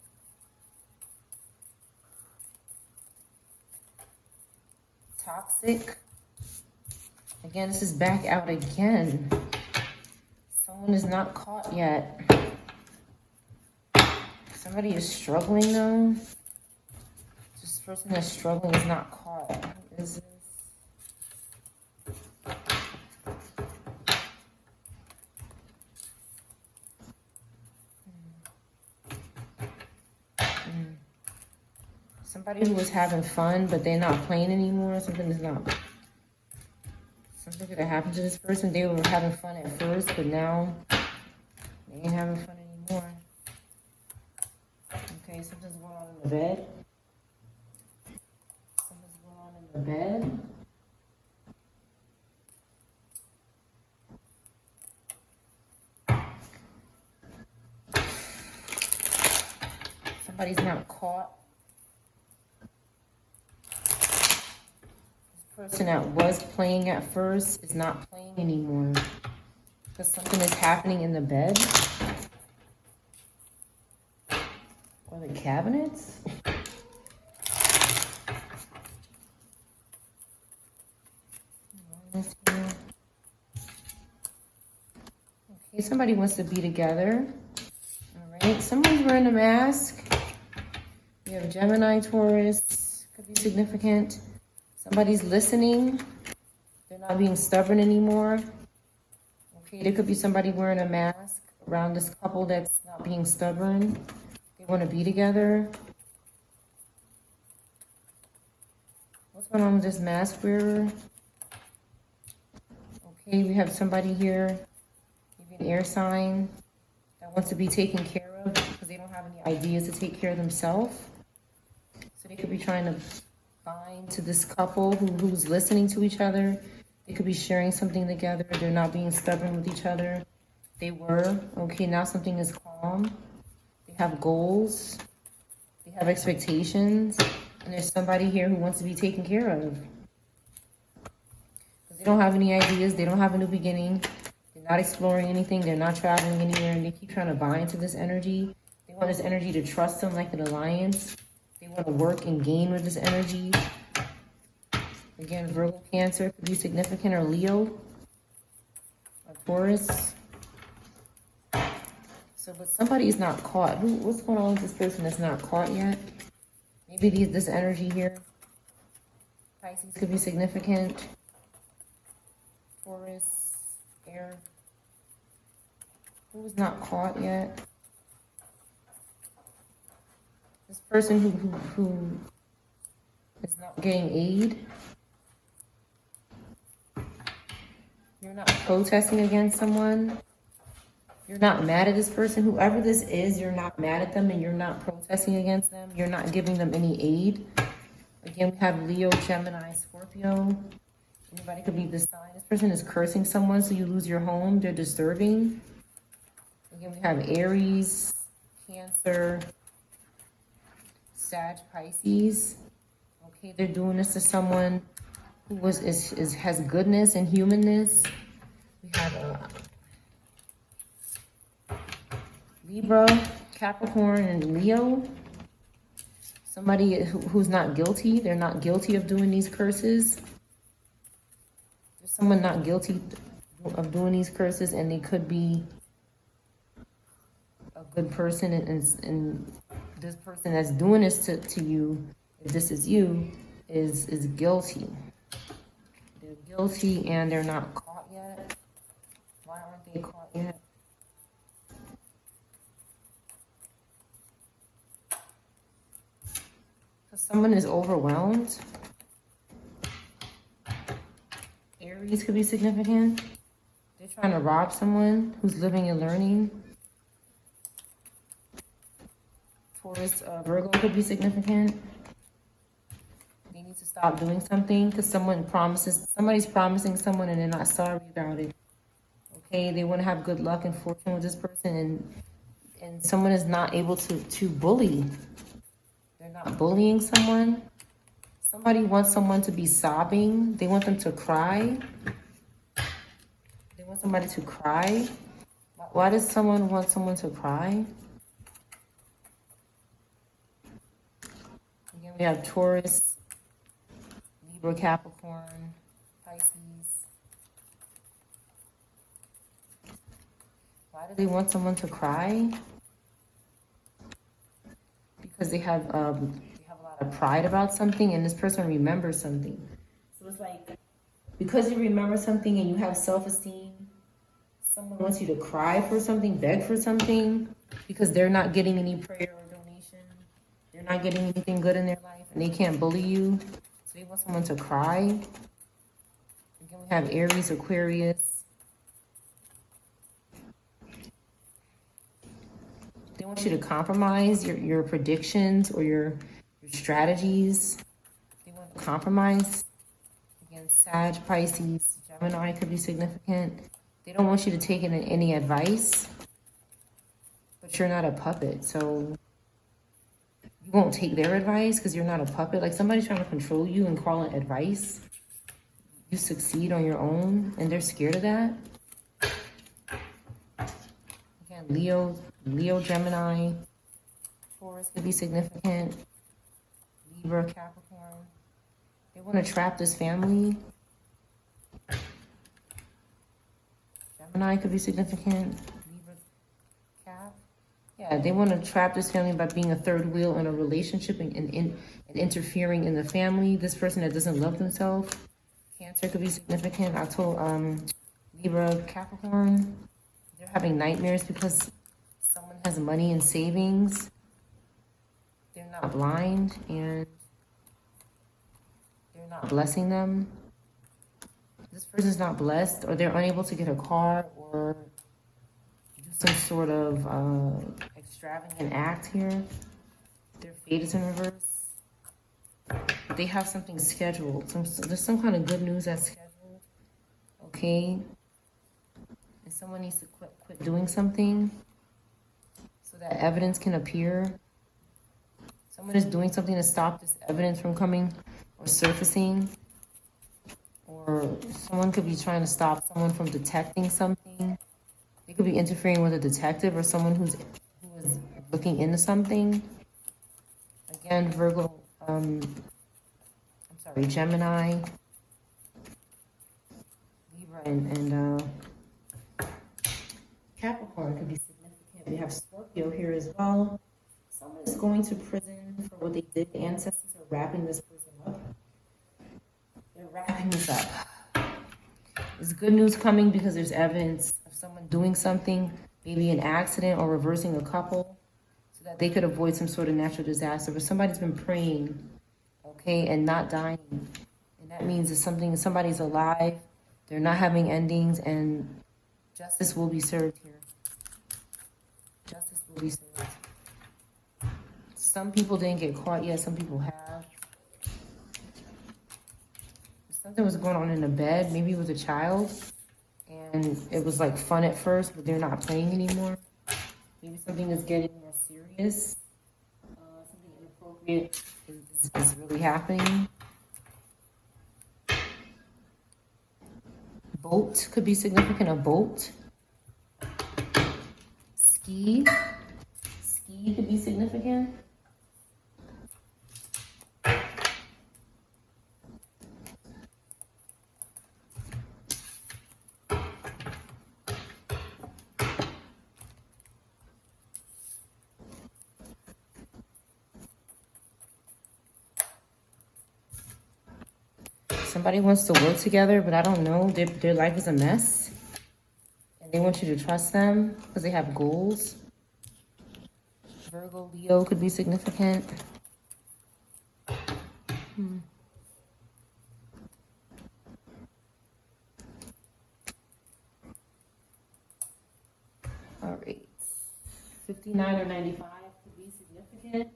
Toxic. Again, this is back out again. Someone is not caught yet. Somebody is struggling though. This person that's struggling is not caught. Who is this? Somebody who was having fun, but they're not playing anymore. Something could have happened to this person. They were having fun at first, but now they ain't having fun anymore. Okay, something's going on in the bed. Something's going on in the bed. Somebody's not caught. This person that was playing at first is not playing anymore. Because something is happening in the bed. Or the cabinets. Okay, somebody wants to be together. Alright, somebody's wearing a mask. We have Gemini, Taurus, could be significant. Somebody's listening. They're not being stubborn anymore. Okay, there could be somebody wearing a mask around this couple that's not being stubborn. They want to be together. What's going on with this mask wearer? Okay, we have somebody here, maybe an air sign, that wants to be taken care of because they don't have any ideas to take care of themselves. So they could be trying to bind to this couple who's listening to each other. They could be sharing something together. They're not being stubborn with each other. They were. Okay, now something is calm. They have goals. They have expectations. And there's somebody here who wants to be taken care of. They don't have any ideas. They don't have a new beginning. They're not exploring anything. They're not traveling anywhere. And they keep trying to bind to this energy. They want this energy to trust them like an alliance. They want to work and gain with this energy. Again, Virgo, Cancer could be significant, or Leo, or Taurus. So, but somebody is not caught. What's going on with this person that's not caught yet? Maybe this energy here. Pisces could be significant. Taurus, air. Who is not caught yet? This person who is not getting aid. You're not protesting against someone. You're not mad at this person. Whoever this is, you're not mad at them and you're not protesting against them. You're not giving them any aid. Again, we have Leo, Gemini, Scorpio. Anybody could be this sign. This person is cursing someone so you lose your home. They're disturbing. Again, we have Aries, Cancer, Sag, Pisces. Okay, they're doing this to someone who has goodness and humanness. We have Libra, Capricorn, and Leo. Somebody who's not guilty. They're not guilty of doing these curses. There's someone not guilty of doing these curses, and they could be a good person, and this person that's doing this to you, if this is you, is guilty. They're guilty and they're not caught yet. Why aren't they caught yet? Because someone is overwhelmed. Aries could be significant. They're trying to rob someone who's living and learning. Taurus, Virgo could be significant. They need to stop doing something because somebody's promising someone and they're not sorry about it. Okay, they want to have good luck and fortune with this person, and someone is not able to bully. They're not bullying someone. Somebody wants someone to be sobbing. They want them to cry. They want somebody to cry. Why does someone want someone to cry? Again, we have Taurus, Libra, Capricorn, Pisces. Why do they want someone to cry? Because they have a lot of pride about something, and this person remembers something. So it's like, because you remember something and you have self-esteem, someone wants you to cry for something, beg for something, because they're not getting any prayer or donation. They're not getting anything good in their life. they can't bully you. So they want someone to cry. Again, we have Aries, Aquarius. They want you to compromise your predictions or your strategies. They want to compromise. Again, Sag, Pisces, Gemini could be significant. They don't want you to take in any advice, but you're not a puppet, so you won't take their advice because you're not a puppet. Like somebody's trying to control you and call it advice. You succeed on your own, and they're scared of that. Again, Leo, Gemini, Taurus could be significant. Libra, Capricorn. They want to trap this family. Gemini could be significant. Libra, Cap. Yeah, they want to trap this family by being a third wheel in a relationship and interfering in the family. This person that doesn't love themselves. Cancer could be significant. I told Libra, Capricorn. They're having nightmares because someone has money in savings. They're not blind and they're not blessing them. This person's not blessed, or they're unable to get a car or do some sort of extravagant act here. Their fate is in reverse. They have something scheduled. There's some kind of good news that's scheduled. Okay. And someone needs to quit doing something so that evidence can appear. Someone is doing something to stop this evidence from coming or surfacing. Or someone could be trying to stop someone from detecting something. They could be interfering with a detective or someone who is looking into something. Again, Virgo, Gemini, Libra, and Capricorn could be significant. We have Scorpio here as well. Someone is going to prison for what they did. The ancestors are wrapping this person up. They're wrapping this up. There's good news coming because there's evidence of someone doing something, maybe an accident or reversing a couple, so that they could avoid some sort of natural disaster. But somebody's been praying, okay, and not dying. And that means that somebody's alive, they're not having endings, and justice will be served here. Justice will be served. Some people didn't get caught yet, some people have. Something was going on in the bed, maybe with a child, and it was like fun at first, but they're not playing anymore. Maybe something is getting more serious. Something inappropriate is really happening. Boat could be significant, a boat. Ski could be significant. Somebody wants to work together, but I don't know. Their life is a mess. And they want you to trust them because they have goals. Virgo, Leo could be significant. All right. 59 or 95 could be significant.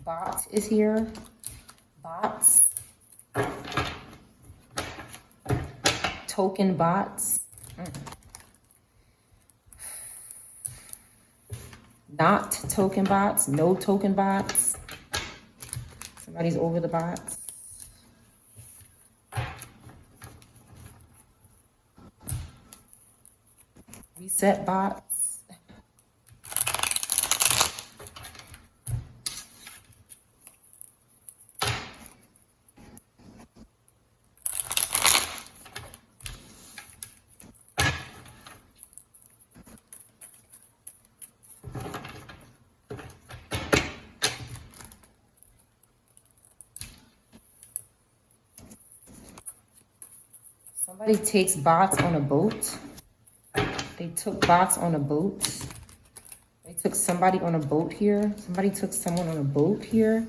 Bot is here. Bots. Token bots. Not token bots. No token bots. Somebody's over the bots. Reset bots. Somebody takes bots on a boat. They took bots on a boat. They took somebody on a boat here. Somebody took someone on a boat here.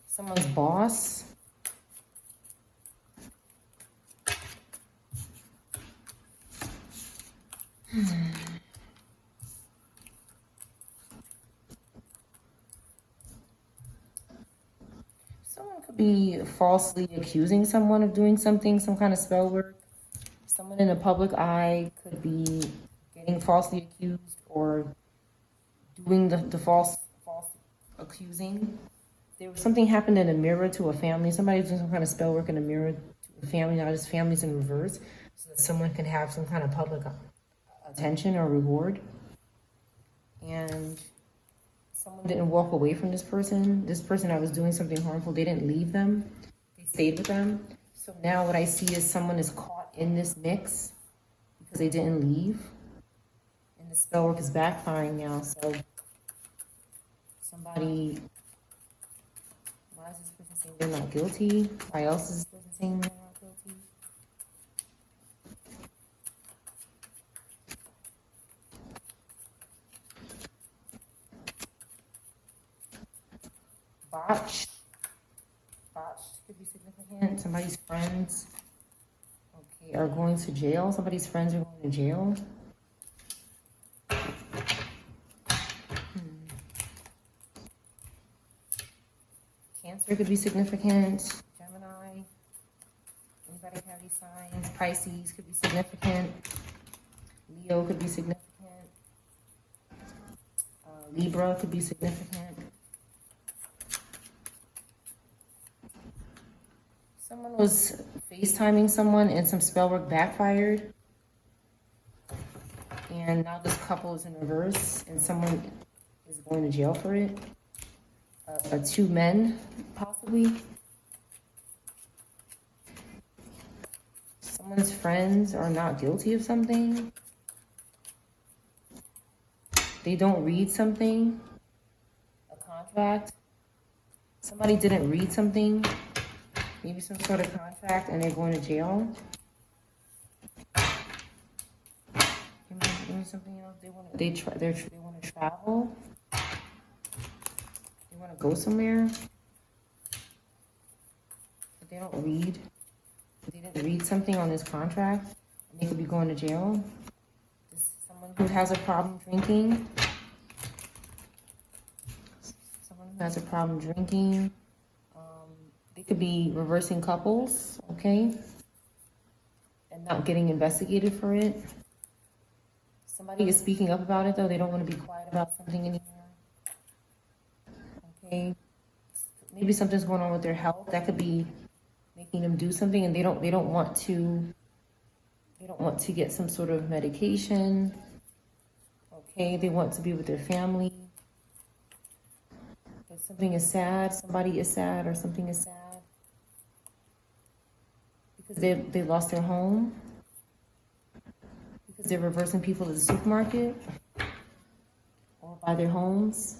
Someone's boss. Someone could be falsely accusing someone of doing something, some kind of spell work. Someone in the public eye could be getting falsely accused or doing the false accusing. There was something happened in a mirror to a family. Somebody's doing some kind of spell work in a mirror to a family, now this family's in reverse, so that someone can have some kind of public attention or reward. And someone didn't walk away from this person. This person that was doing something harmful, they didn't leave them. They stayed with them. So now what I see is someone is caught in this mix because they didn't leave. And the spell work is backfiring now. So somebody, why is this person saying they're not guilty? Why else is this person saying they're not guilty? Botch could be significant. Somebody's friends, okay, are going to jail. Somebody's friends are going to jail. Cancer could be significant. Gemini, anybody have these signs? Pisces could be significant. Leo could be significant. Libra could be significant. Someone was FaceTiming someone and some spell work backfired. And now this couple is in reverse and someone is going to jail for it. Two men, possibly. Someone's friends are not guilty of something. They don't read something. A contract. Somebody didn't read something. Maybe some sort of contract and they're going to jail. Give me something else. They want to travel. They want to go somewhere. But they don't read. They didn't read something on this contract and they could be going to jail. This is someone who has a problem drinking. Someone who has a problem drinking. They could be reversing couples, okay? And not getting investigated for it. Somebody is speaking up about it, though. They don't want to be quiet about something anymore. Okay? Maybe something's going on with their health. That could be making them do something, and they don't want to get some sort of medication. Okay? They want to be with their family. If something is sad, somebody is sad, or something is sad. Because they lost their home. Because they're reversing people at the supermarket. Or by their homes.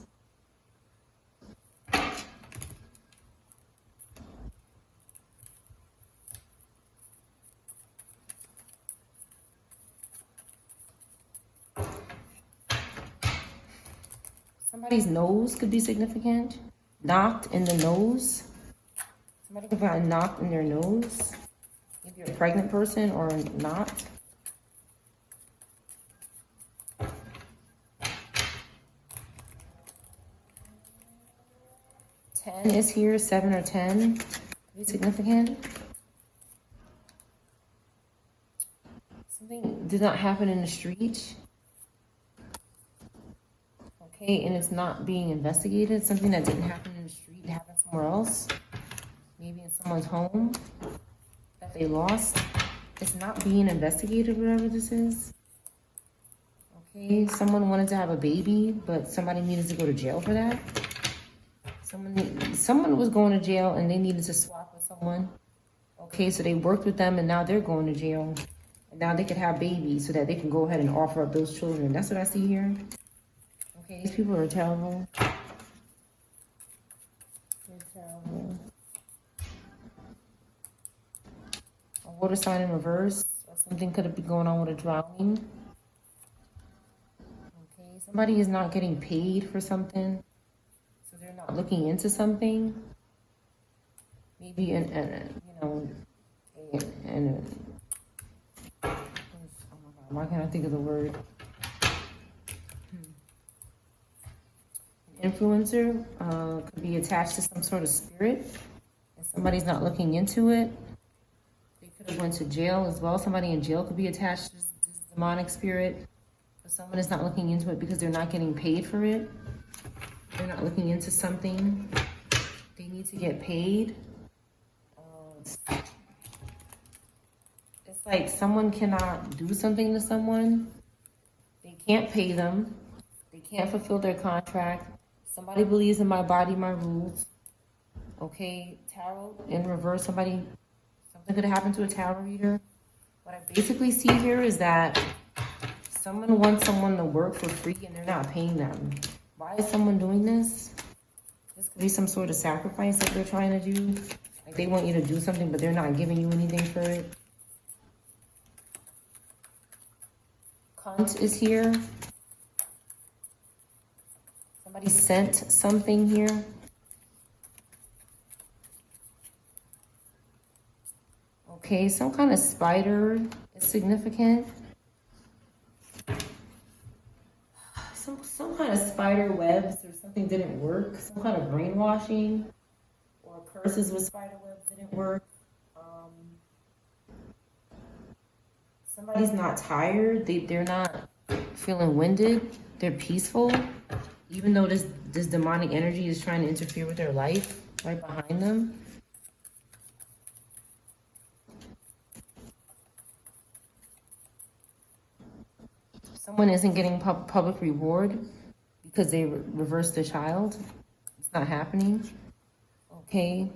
Somebody's nose could be significant. Knocked in the nose. Somebody could have knocked in their nose. Maybe a pregnant person or not. Ten is here, 7 or 10. Could be significant. Something did not happen in the street. Okay, and it's not being investigated. Something that didn't happen in the street happened somewhere else. Maybe in someone's home that they lost. It's not being investigated, whatever this is. Okay, someone wanted to have a baby, but somebody needed to go to jail for that. Someone was going to jail and they needed to swap with someone. Okay, so they worked with them and now they're going to jail. And now they could have babies so that they can go ahead and offer up those children. That's what I see here. Okay, these people are terrible. They're terrible. A water sign in reverse. Or something could be going on with a drowning. Okay, somebody is not getting paid for something. So they're not looking into something. Maybe you know, oh my God, why can't I think of the word? An influencer could be attached to some sort of spirit, and somebody's not looking into it. They could have went to jail as well. Somebody in jail could be attached to this demonic spirit, but someone is not looking into it because they're not getting paid for it. They're not looking into something. They need to get paid. It's like someone cannot do something to someone. They can't pay them. They can't fulfill their contract. Somebody believes in my body, my rules. Okay, tarot in reverse. Something could have happened to a tarot reader. What I basically see here is that someone wants someone to work for free and they're not paying them. Why is someone doing this? This could be some sort of sacrifice that they're trying to do. Like they want you to do something, but they're not giving you anything for it. Cunt is here. Somebody sent something here. Okay, some kind of spider is significant. Some kind of spider webs or something didn't work. Some kind of brainwashing or curses with spider webs didn't work. Somebody's not tired. They're not feeling winded. They're peaceful. Even though this demonic energy is trying to interfere with their life right behind them. Someone isn't getting public reward because they reversed the child. It's not happening. Okay.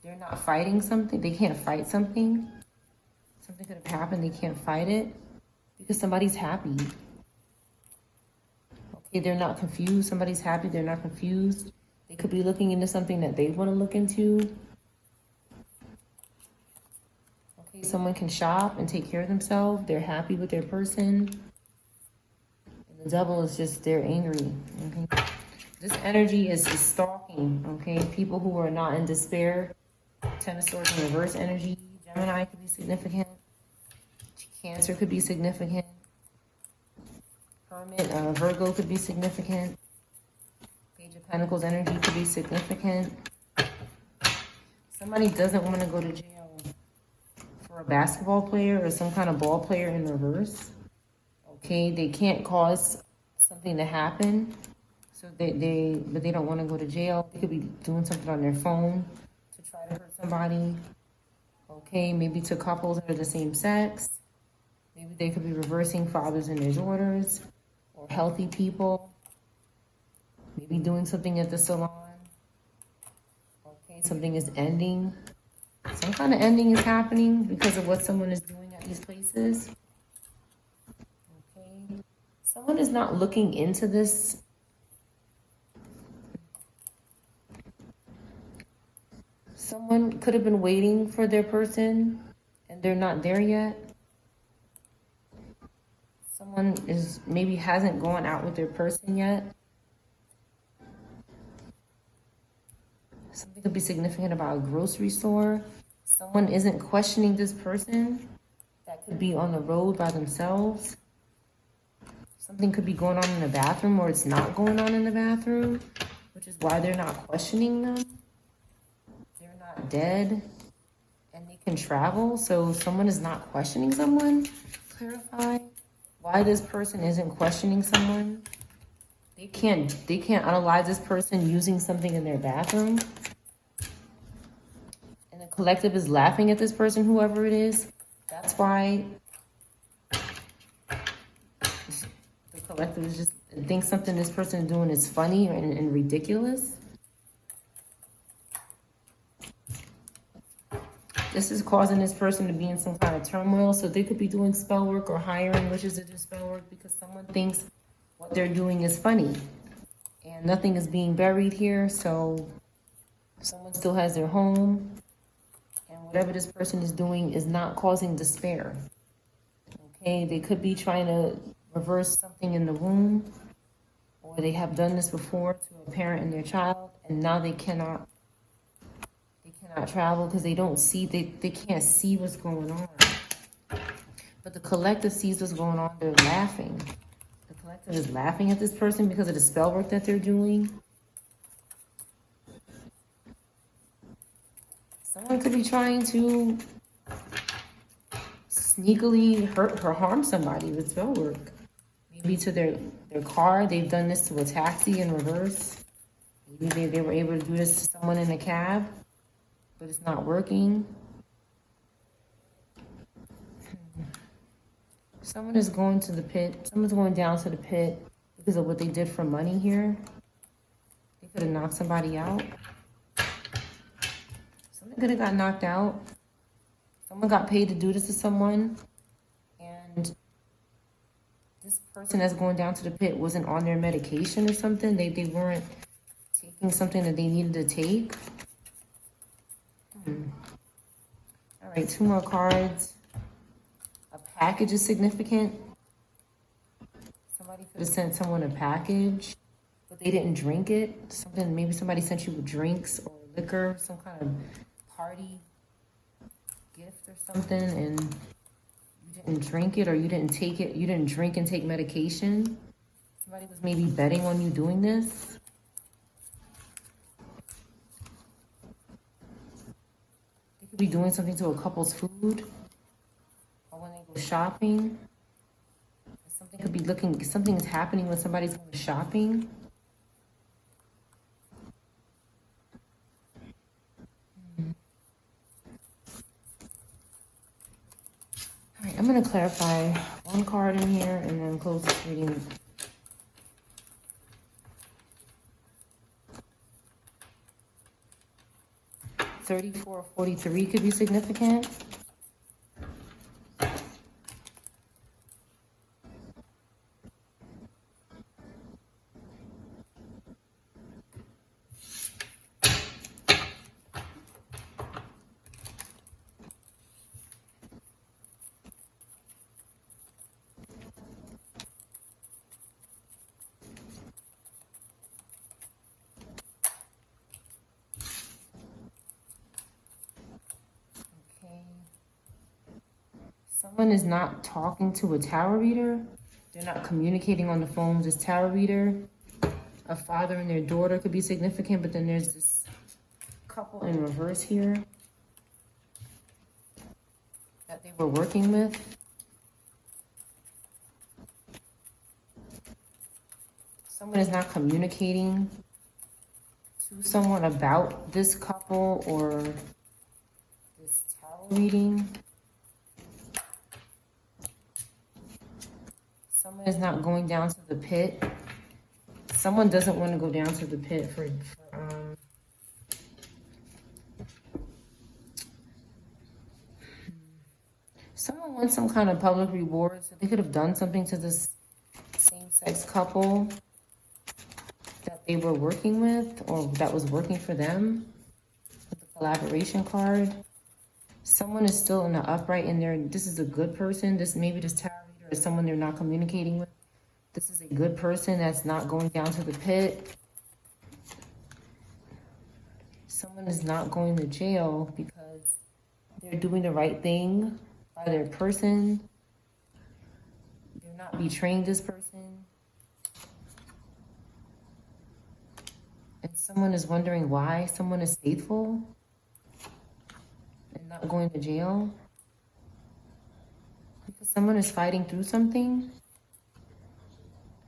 They're not fighting something. They can't fight something. Something could have happened. They can't fight it because somebody's happy. Okay, they're not confused. Somebody's happy. They're not confused. They could be looking into something that they want to look into. Okay, someone can shop and take care of themselves. They're happy with their person. And the devil is just, they're angry. Okay. This energy is stalking. Okay, people who are not in despair. Ten of Swords in reverse energy. Gemini could be significant. Cancer could be significant. Hermit, Virgo could be significant. Page of Pentacles energy could be significant. Somebody doesn't want to go to jail for a basketball player or some kind of ball player in reverse. Okay, they can't cause something to happen. So but they don't want to go to jail. They could be doing something on their phone to try to hurt somebody. Okay, maybe to couples that are the same sex. Maybe they could be reversing fathers and their daughters, or healthy people. Maybe doing something at the salon. Okay, something is ending. Some kind of ending is happening because of what someone is doing at these places. Okay, someone is not looking into this. Someone could have been waiting for their person and they're not there yet. Someone maybe hasn't gone out with their person yet. Something could be significant about a grocery store. Someone isn't questioning this person. That could be on the road by themselves. Something could be going on in the bathroom, or it's not going on in the bathroom, which is why they're not questioning them. They're not dead and they can travel. So someone is not questioning someone. Clarify why this person isn't questioning someone. They can't analyze this person using something in their bathroom. And the collective is laughing at this person, whoever it is. That's why the collective is just thinks something this person is doing is funny and ridiculous. This is causing this person to be in some kind of turmoil. So they could be doing spell work or hiring witches to do spell work because someone thinks what they're doing is funny. And nothing is being buried here. So someone still has their home. And whatever this person is doing is not causing despair. Okay, they could be trying to reverse something in the womb. Or they have done this before to a parent and their child. And now they cannot travel because they don't see, they can't see what's going on. But the collective sees what's going on. They're laughing. The collective is laughing at this person because of the spell work that they're doing. Someone could be trying to sneakily hurt or harm somebody with spell work. Maybe to their car. They've done this to a taxi in reverse. Maybe they were able to do this to someone in a cab, but it's not working. Someone is going to the pit. Someone's going down to the pit because of what they did for money here. They could have knocked somebody out. Someone could have got knocked out. Someone got paid to do this to someone. And this person that's going down to the pit wasn't on their medication or something. They weren't taking something that they needed to take. All right, 2 more cards. A package is significant. Somebody could have sent someone a package, but they didn't drink it. Something, maybe somebody sent you drinks or liquor, some kind of party gift or something, and you didn't drink it or you didn't take it. You didn't drink and take medication. Somebody was maybe betting on you doing this. They could be doing something to a couple's food. When they go shopping, something could be something is happening when somebody's going shopping. All right, I'm going to clarify one card in here and then close this reading. $34.43 could be significant. Someone is not talking to a tarot reader. They're not communicating on the phone with this tarot reader. A father and their daughter could be significant, but then there's this couple in reverse here that they were working with. Someone is not communicating to someone about this couple or this tarot reading. Someone is not going down to the pit. Someone doesn't want to go down to the pit for someone wants some kind of public reward. So they could have done something to this same-sex couple that they were working with or that was working for them with the collaboration card. Someone is still in the upright and this is a good person. Maybe this tarot reader is someone they're not communicating with. This is a good person that's not going down to the pit. Someone is not going to jail because they're doing the right thing by their person. They're not betraying this person. And someone is wondering why someone is faithful and not going to jail. Because someone is fighting through something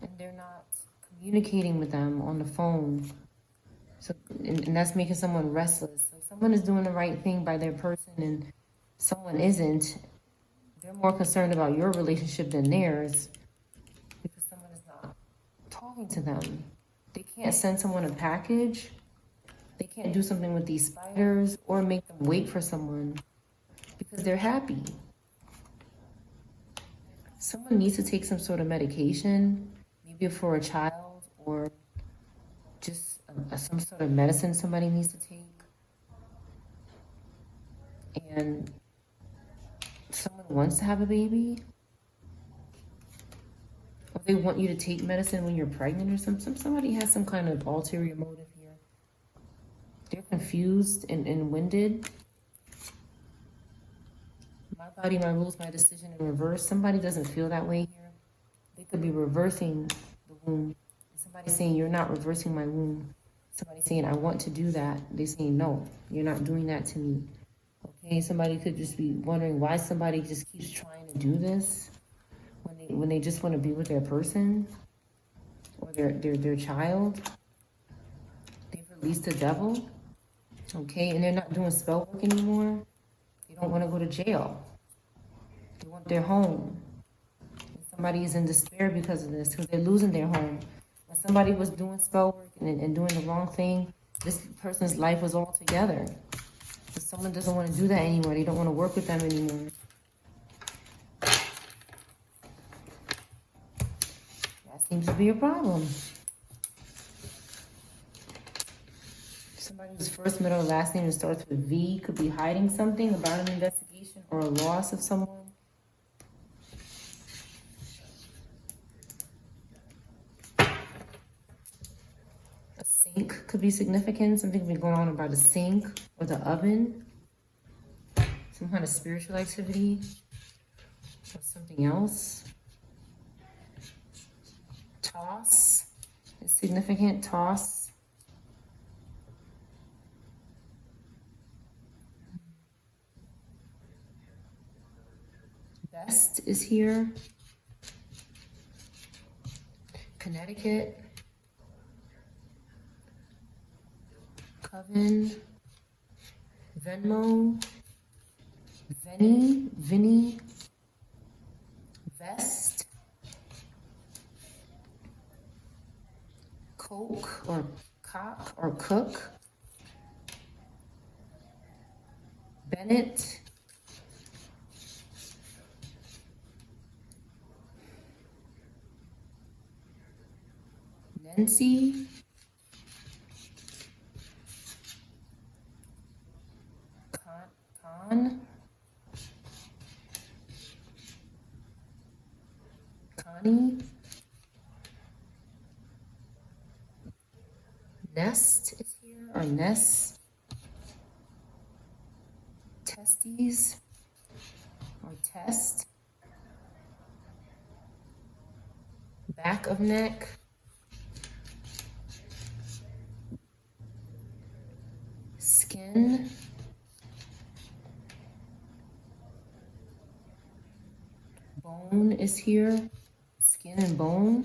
and they're not communicating with them on the phone. So, and that's making someone restless. So someone is doing the right thing by their person and someone isn't. They're more concerned about your relationship than theirs because someone is not talking to them. They can't send someone a package. They can't do something with these spiders or make them wait for someone. because they're happy. Someone needs to take some sort of medication, maybe for a child, or just some sort of medicine somebody needs to take. And someone wants to have a baby, or they want you to take medicine when you're pregnant or something. Somebody has some kind of ulterior motive here. They're confused and winded. My body, my rules, my decision in reverse. Somebody doesn't feel that way here. They could be reversing the womb. Somebody's saying, you're not reversing my womb. Somebody's saying, I want to do that. They're saying, no, you're not doing that to me. Okay, somebody could just be wondering why somebody just keeps trying to do this when they just want to be with their person or their child. They've released the devil. Okay, and they're not doing spell work anymore. They don't want to go to jail. They want their home. And somebody is in despair because of this, because they're losing their home. When somebody was doing spell work and doing the wrong thing, this person's life was all together. But someone doesn't want to do that anymore. They don't want to work with them anymore. That seems to be a problem. Somebody whose first, middle, or last name starts with V could be hiding something about an investigation or a loss of someone. A sink could be significant. Something could be going on about a sink or the oven. Some kind of spiritual activity or something else. Toss is significant. Toss. Best is here. Connecticut. Coven. Venmo. Vinny. Vest. Coke or cock or cook. Bennett. Nancy. Connie. Nest is here, or Ness. Testes, or test. Back of neck. Skin. Bone is here. Skin and bone.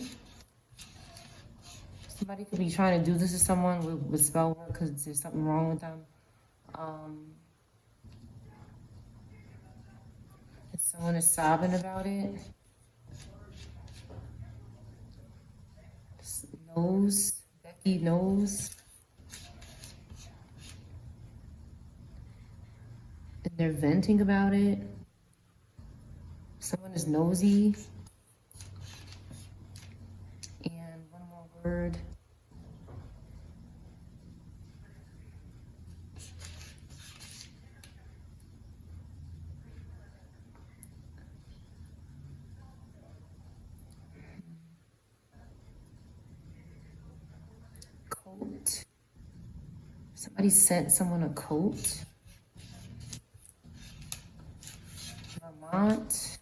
Somebody could be trying to do this to someone with spell work because there's something wrong with them. And someone is sobbing about it. Nose. Becky knows. And they're venting about it. Someone is nosy. And one more word. Coat. Somebody sent someone a coat. Vermont.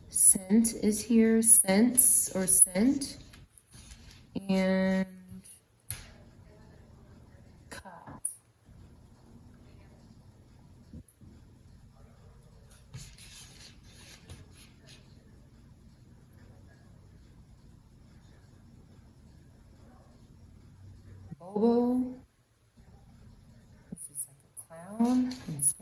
Scent is here. Sense or scent. And cot. Bobo. This is like a clown. It's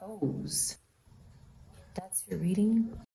knows? That's your reading.